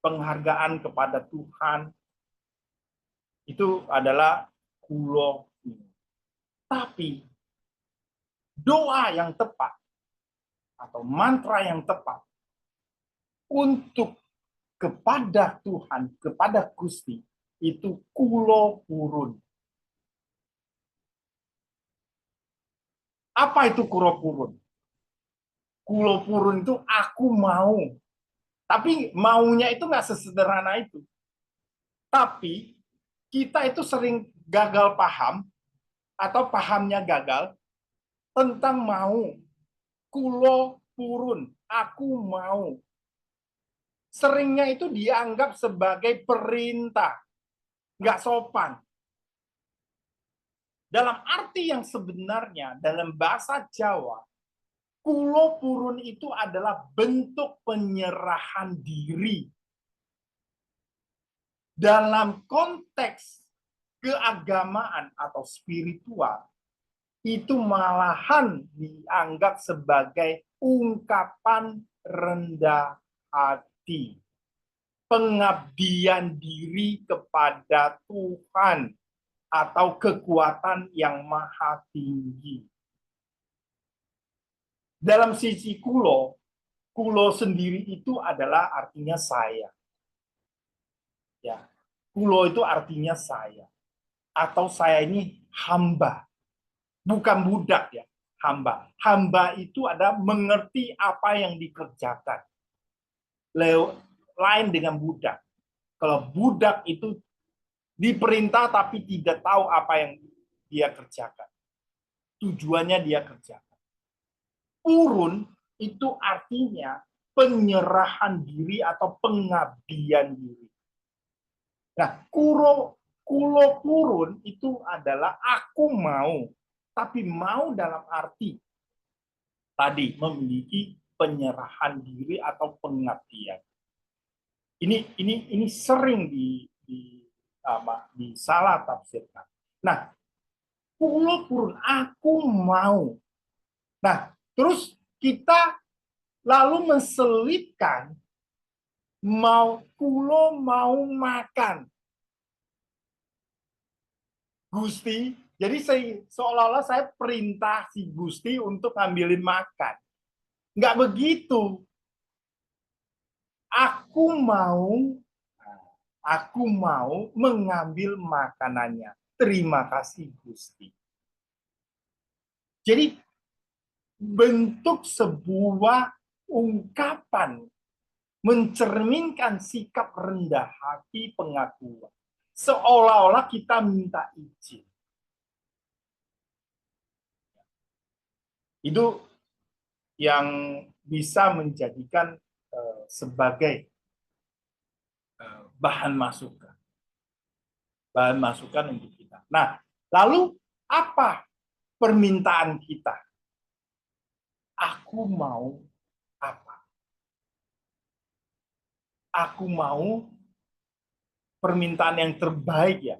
penghargaan kepada Tuhan. Itu adalah kulo nyuwun. Tapi doa yang tepat atau mantra yang tepat untuk kepada Tuhan, kepada Gusti, itu kulo purun. Apa itu kulo purun? Kulo purun itu aku mau. Tapi maunya itu nggak sesederhana itu. Tapi kita itu sering gagal paham atau pahamnya gagal tentang mau. Kulo purun, aku mau. Seringnya itu dianggap sebagai perintah. Nggak sopan. Dalam arti yang sebenarnya, dalam bahasa Jawa, kulo purun itu adalah bentuk penyerahan diri. Dalam konteks keagamaan atau spiritual, itu malahan dianggap sebagai ungkapan rendah hati. Pengabdian diri kepada Tuhan atau kekuatan yang maha tinggi. Dalam sisi kulo sendiri itu adalah artinya saya. Ya, kulo itu artinya saya. Atau saya ini hamba. Bukan budak ya, hamba. Hamba itu ada mengerti apa yang dikerjakan. Lain dengan budak. Kalau budak itu diperintah tapi tidak tahu apa yang dia kerjakan. Tujuannya dia kerjakan. Purun itu artinya penyerahan diri atau pengabdian diri. Nah, kulo purun itu adalah aku mau, tapi mau dalam arti tadi memiliki penyerahan diri atau pengabdian. Ini sering disalah tafsirkan. Nah, kulo purun, aku mau. Nah, terus kita lalu menselipkan kulo mau makan. Gusti, jadi seolah-olah saya perintah si Gusti untuk ngambilin makan. Nggak begitu. Aku mau mengambil makanannya. Terima kasih Gusti. Jadi bentuk sebuah ungkapan mencerminkan sikap rendah hati pengakuan. Seolah-olah kita minta izin. Itu yang bisa menjadikan sebagai bahan masukan. Bahan masukan untuk kita. Nah, lalu apa permintaan kita? Aku mau apa? Aku mau permintaan yang terbaik ya.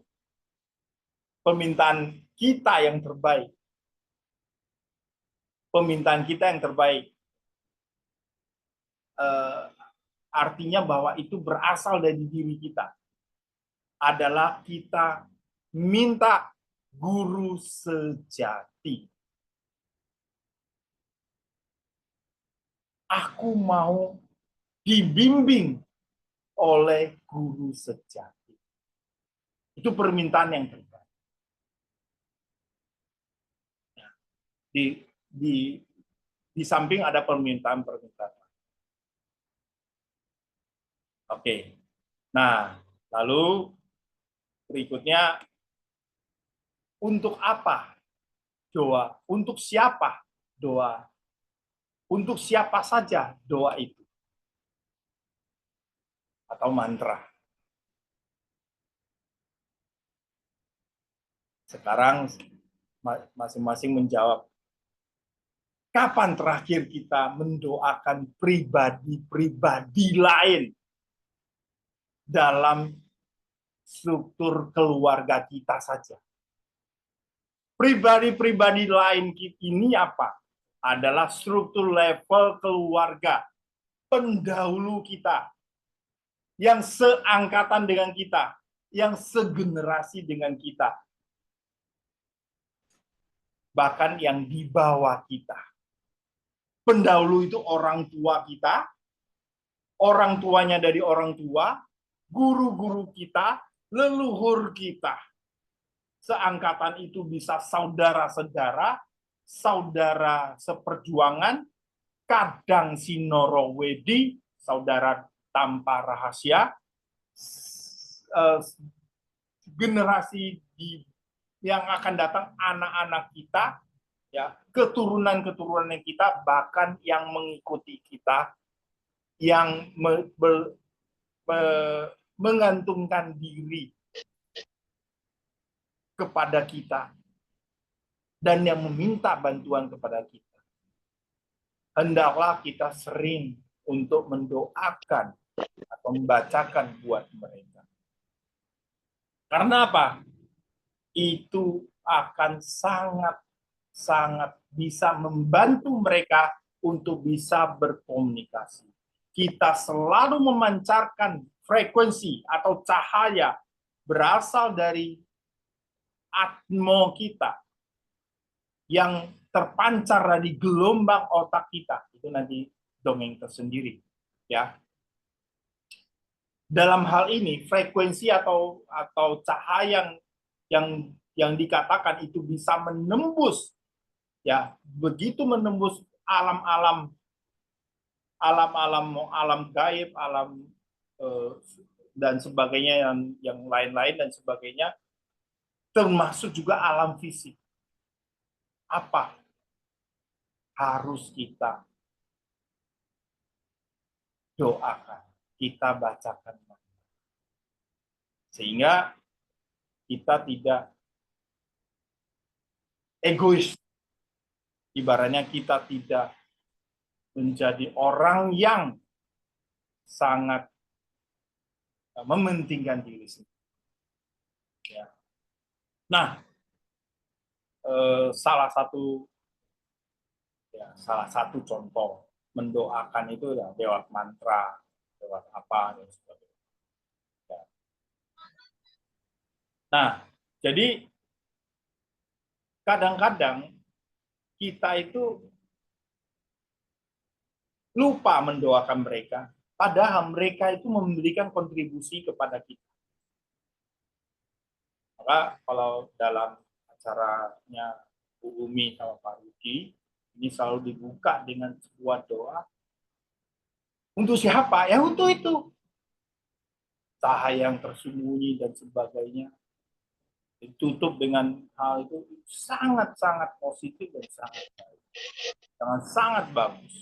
Permintaan kita yang terbaik. Permintaan kita yang terbaik. Artinya bahwa itu berasal dari diri kita. adalah kita minta guru sejati. Aku mau dibimbing oleh guru sejati. Itu permintaan yang terbaik. Di samping ada permintaan-permintaan. Oke. Nah, lalu berikutnya, untuk apa doa? Untuk siapa doa? Untuk siapa saja doa itu? Atau mantra. Sekarang masing-masing menjawab. Kapan terakhir kita mendoakan pribadi-pribadi lain dalam struktur keluarga kita saja? Pribadi-pribadi lain ini apa? Adalah struktur level keluarga pendahulu kita, yang seangkatan dengan kita, yang segenerasi dengan kita, bahkan yang di bawah kita. Pendahulu itu orang tua kita, orang tuanya dari orang tua, guru-guru kita, leluhur kita. Seangkatan itu bisa saudara-saudara, saudara seperjuangan, kadang sinorowedi, saudara tanpa rahasia, generasi yang akan datang, anak-anak kita, ya, keturunan-keturunan kita, bahkan yang mengikuti kita, yang mengantungkan diri kepada kita dan yang meminta bantuan kepada kita. Hendaklah kita sering untuk mendoakan atau membacakan buat mereka. Karena apa? Itu akan sangat bisa membantu mereka untuk bisa berkomunikasi. Kita selalu memancarkan frekuensi atau cahaya berasal dari atmo kita yang terpancar dari gelombang otak kita. Itu nanti dongeng tersendiri, ya. Dalam hal ini frekuensi atau cahaya yang dikatakan itu bisa menembus, ya, begitu menembus alam gaib, dan sebagainya, yang lain-lain dan sebagainya, termasuk juga alam fisik. Apa harus kita doakan, kita bacakan, sehingga kita tidak egois. Ibaratnya kita tidak menjadi orang yang sangat mementingkan diri sendiri. Ya. Nah, salah satu contoh mendoakan itu ya lewat mantra, lewat apa dan sebagainya. Ya. Nah, jadi kadang-kadang kita itu lupa mendoakan mereka, padahal mereka itu memberikan kontribusi kepada kita. Maka kalau dalam acaranya Bu Umi sama Pak Rudi, ini selalu dibuka dengan sebuah doa. Untuk siapa? Ya untuk itu. Cahaya yang tersembunyi dan sebagainya. Ditutup dengan hal itu sangat-sangat positif dan sangat baik. Sangat bagus.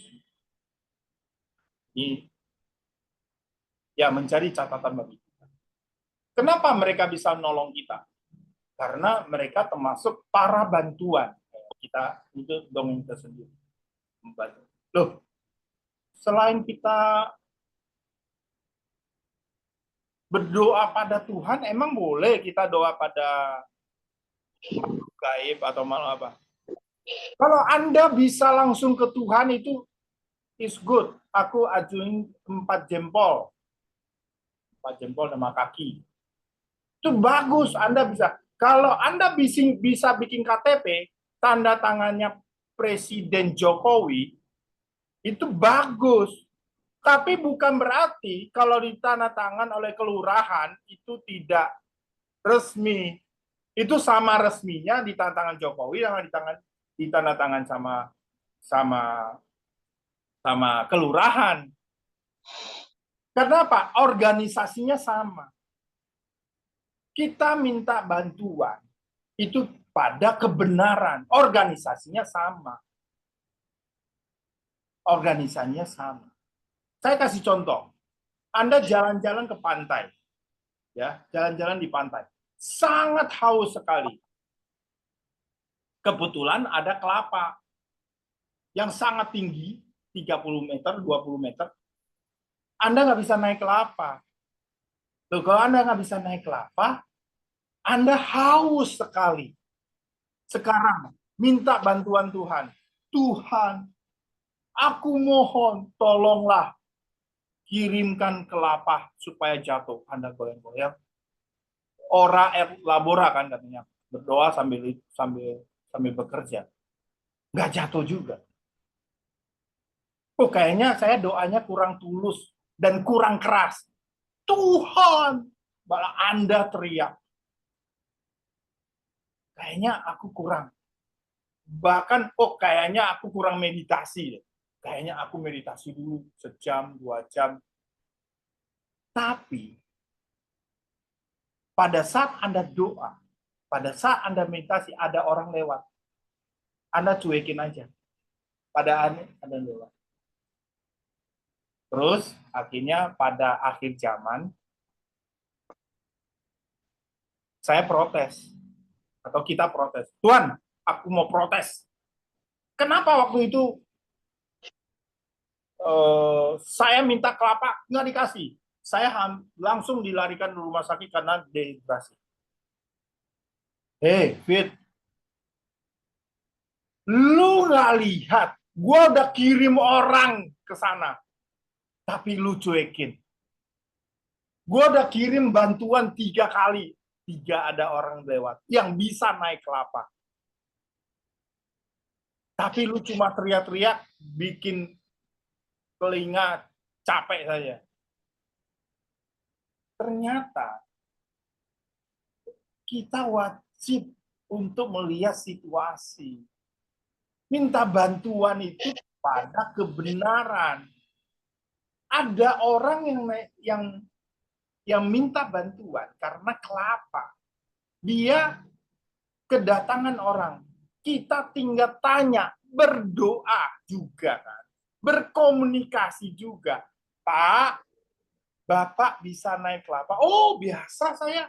Ini ya menjadi catatan bagi kita. Kenapa mereka bisa menolong kita? Karena mereka termasuk para bantuan. Kita itu dongeng tersendiri. Loh, selain kita berdoa pada Tuhan, emang boleh kita doa pada gaib atau malah apa? Kalau Anda bisa langsung ke Tuhan, itu is good. Aku ajuin 4 jempol. 4 jempol sama kaki. Itu bagus, Anda bisa. Kalau Anda bisa bikin KTP, tanda tangannya Presiden Jokowi, itu bagus. Tapi bukan berarti kalau ditandatangan oleh kelurahan itu tidak resmi. Itu sama resminya di tangan Jokowi sama ditandatangan sama kelurahan. Karena apa? Organisasinya sama. Kita minta bantuan itu pada kebenaran. Organisasinya sama. Organisasinya sama. Saya kasih contoh. Anda jalan-jalan ke pantai. Ya, jalan-jalan di pantai. Sangat haus sekali. Kebetulan ada kelapa yang sangat tinggi, 30 meter, 20 meter. Anda nggak bisa naik kelapa. Loh, kalau Anda nggak bisa naik kelapa, Anda haus sekali. Sekarang, minta bantuan Tuhan. Tuhan, aku mohon, tolonglah kirimkan kelapa supaya jatuh. Anda goyang-goyang. Ora et labora kan katanya, berdoa sambil bekerja. Nggak jatuh juga. Oh, kayaknya saya doanya kurang tulus dan kurang keras. Tuhan, malah Anda teriak. Kayaknya aku kurang. Bahkan, kayaknya aku kurang meditasi. Kayaknya aku meditasi dulu sejam, 2 jam. Tapi, pada saat Anda doa, pada saat Anda meditasi, ada orang lewat. Anda cuekin aja. Pada Anda lewat. Terus, akhirnya pada akhir zaman, saya protes. Atau kita protes. Tuhan, aku mau protes. Kenapa waktu itu saya minta kelapa, nggak dikasih? Saya langsung dilarikan ke rumah sakit karena dehidrasi. Fit, lu nggak lihat, gue udah kirim orang ke sana, tapi lu cuekin. Gue udah kirim bantuan 3 kali, 3 ada orang lewat yang bisa naik kelapa. Tapi lu cuma teriak-teriak, bikin telinga capek saja. Ternyata kita wajib untuk melihat situasi. Minta bantuan itu pada kebenaran. Ada orang yang minta bantuan karena kelapa. Dia kedatangan orang. Kita tinggal tanya, berdoa juga kan. Berkomunikasi juga. Pak, Bapak bisa naik kelapa. Oh, biasa saya.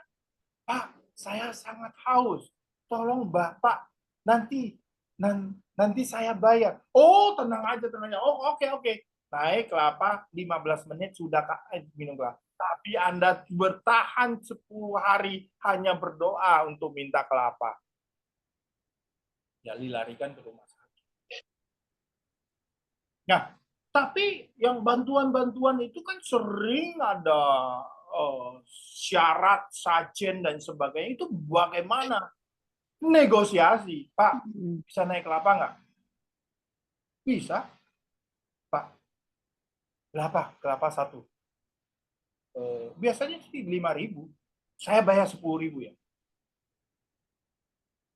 Pak, saya sangat haus. Tolong Bapak, nanti saya bayar. Oh, tenang aja. Oh, oke. Naik kelapa, 15 menit sudah minum kelapa. Tapi Anda bertahan 10 hari hanya berdoa untuk minta kelapa. Ya, dilarikan ke rumah sakit. Nah, tapi yang bantuan-bantuan itu kan sering ada syarat, sajen, dan sebagainya. Itu bagaimana? Negosiasi. Pak, bisa naik kelapa nggak? Bisa. Pak, kelapa 1. Biasanya sih 5.000. Saya bayar 10.000 ya.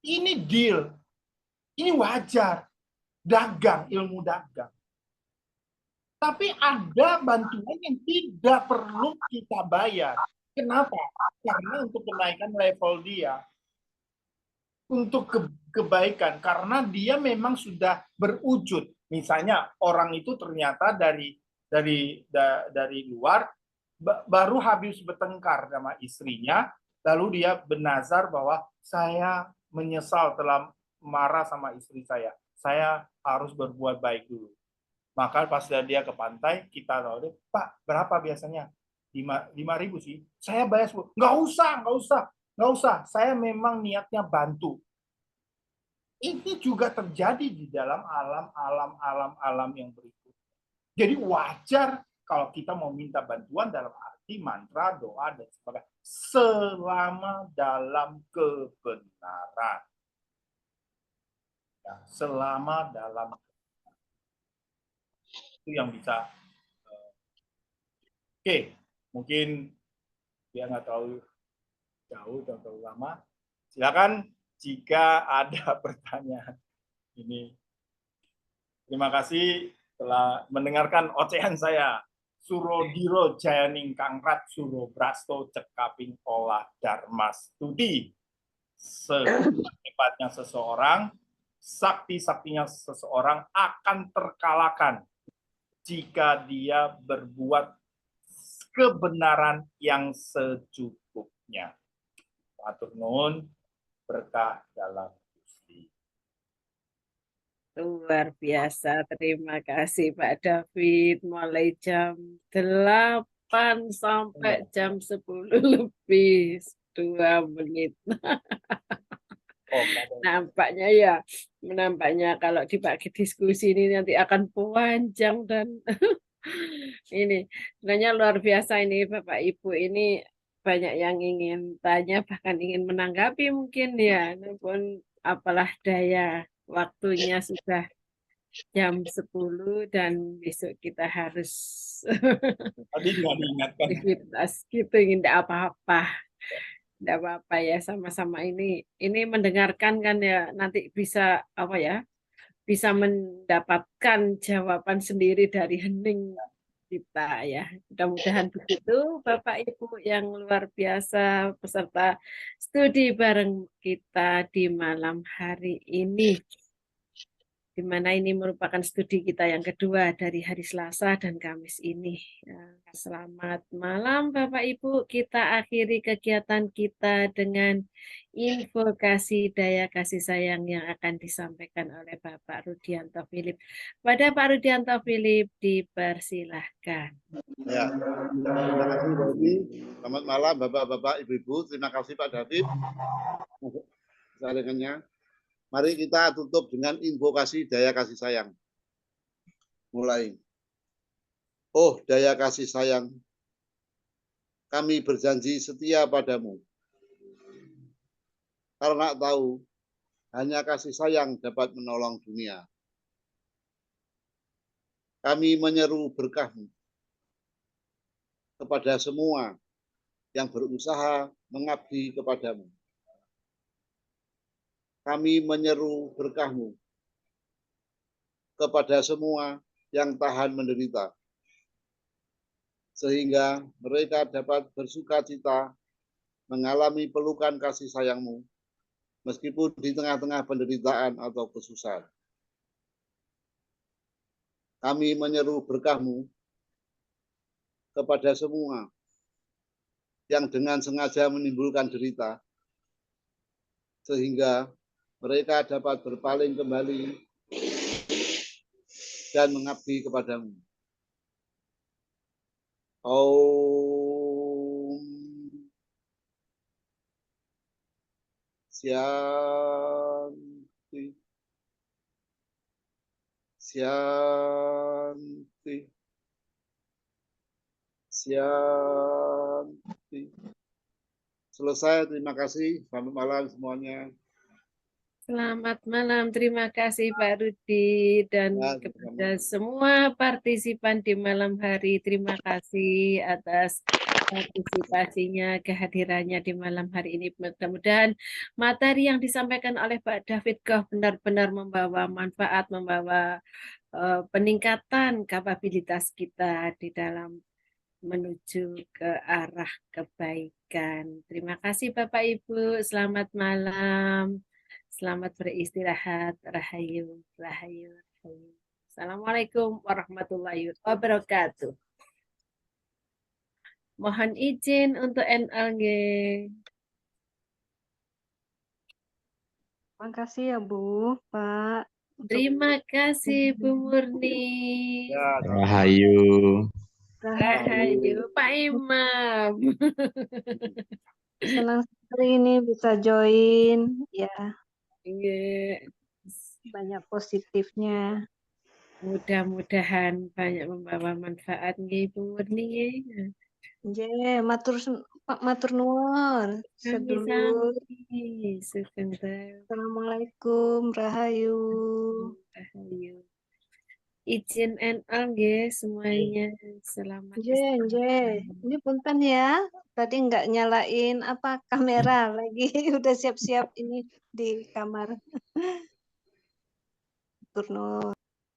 Ini deal. Ini wajar. Dagang, ilmu dagang. Tapi ada bantuan yang tidak perlu kita bayar. Kenapa? Karena untuk kenaikan level dia. Untuk kebaikan. Karena dia memang sudah berwujud. Misalnya orang itu ternyata dari luar baru habis bertengkar sama istrinya, lalu dia bernazar bahwa saya menyesal telah marah sama istri saya harus berbuat baik dulu. Maka pas dia ke pantai, kita tahu, Pak, berapa biasanya? 5.000 sih. Saya bayar 10. Nggak usah. Saya memang niatnya bantu. Ini juga terjadi di dalam alam yang berikut. Jadi wajar kalau kita mau minta bantuan dalam arti sakti, mantra, doa, dan sebagainya. Selama dalam kebenaran. Ya, selama dalam itu yang bisa. Oke, mungkin dia nggak terlalu jauh dan terlalu lama. Silakan jika ada pertanyaan ini. Terima kasih telah mendengarkan ocehan saya. Surodiro Jayaningkangrat Suro Brasto Cekaping Olah Dharma Studi. Sehebatnya seseorang, sakti-saktinya seseorang akan terkalahkan jika dia berbuat kebenaran yang secukupnya. Matur nuwun, berkah dalam Gusti. Luar biasa, terima kasih Pak David. Mulai jam 8 sampai jam 10 lebih 2 menit. Nampaknya kalau dipakai diskusi ini nanti akan panjang dan ini sebenarnya luar biasa ini Bapak Ibu, ini banyak yang ingin tanya bahkan ingin menanggapi mungkin ya, namun apalah daya, waktunya sudah jam 10 dan besok kita harus Tadi nggak diingatkan. aktivitas gitu, tidak apa-apa. Tidak apa-apa ya, sama-sama ini mendengarkan kan ya, nanti bisa apa ya, bisa mendapatkan jawaban sendiri dari hening kita ya. Mudah-mudahan begitu Bapak Ibu yang luar biasa peserta studi bareng kita di malam hari ini, di mana ini merupakan studi kita yang kedua dari hari Selasa dan Kamis ini. Ya, selamat malam Bapak Ibu, kita akhiri kegiatan kita dengan invokasi daya kasih sayang yang akan disampaikan oleh Bapak Rudianto Philip. Pada Pak Rudianto Philip dipersilahkan. Ya, terima kasih Mbak Umi. Selamat malam Bapak-Bapak, Ibu-Ibu. Terima kasih Pak David. Saringannya. Mari kita tutup dengan invokasi daya kasih sayang. Mulai. Oh daya kasih sayang, kami berjanji setia padamu. Karena tahu hanya kasih sayang dapat menolong dunia. Kami menyeru berkah-Mu kepada semua yang berusaha mengabdi kepadamu. Kami menyeru berkah-Mu kepada semua yang tahan menderita, sehingga mereka dapat bersuka cita mengalami pelukan kasih sayang-Mu, meskipun di tengah-tengah penderitaan atau kesusahan. Kami menyeru berkah-Mu kepada semua yang dengan sengaja menimbulkan derita, sehingga mereka dapat berpaling kembali dan mengabdi kepadamu. Om Shanti Shanti Shanti. Selesai, terima kasih. Selamat malam semuanya. Selamat malam, terima kasih Pak Rudi dan kepada semua partisipan di malam hari. Terima kasih atas partisipasinya, kehadirannya di malam hari ini. Mudah-mudahan materi yang disampaikan oleh Pak David Goh benar-benar membawa manfaat, membawa peningkatan kapabilitas kita di dalam menuju ke arah kebaikan. Terima kasih Bapak Ibu, selamat malam. Selamat beristirahat. Rahayu, rahayu, rahayu. Assalamualaikum warahmatullahi wabarakatuh. Mohon izin untuk NLG. Terima kasih ya Bu, Pak. Terima kasih Bu Murni. Rahayu. Rahayu, Pak Imam. Senang sekali ini bisa join, ya. Banyak positifnya. Mudah-mudahan banyak membawa manfaat Ibu Murni. Pak matur nuwun. Sedulur. Sami-sami. Sugeng dalu. Assalamualaikum, rahayu. Rahayu. Izin and all nggih semuanya. Selamat Nggih. istirahat. Ini punten ya. Tadi nggak nyalain apa kamera lagi. Udah siap-siap ini di kamar. Matur nuwun.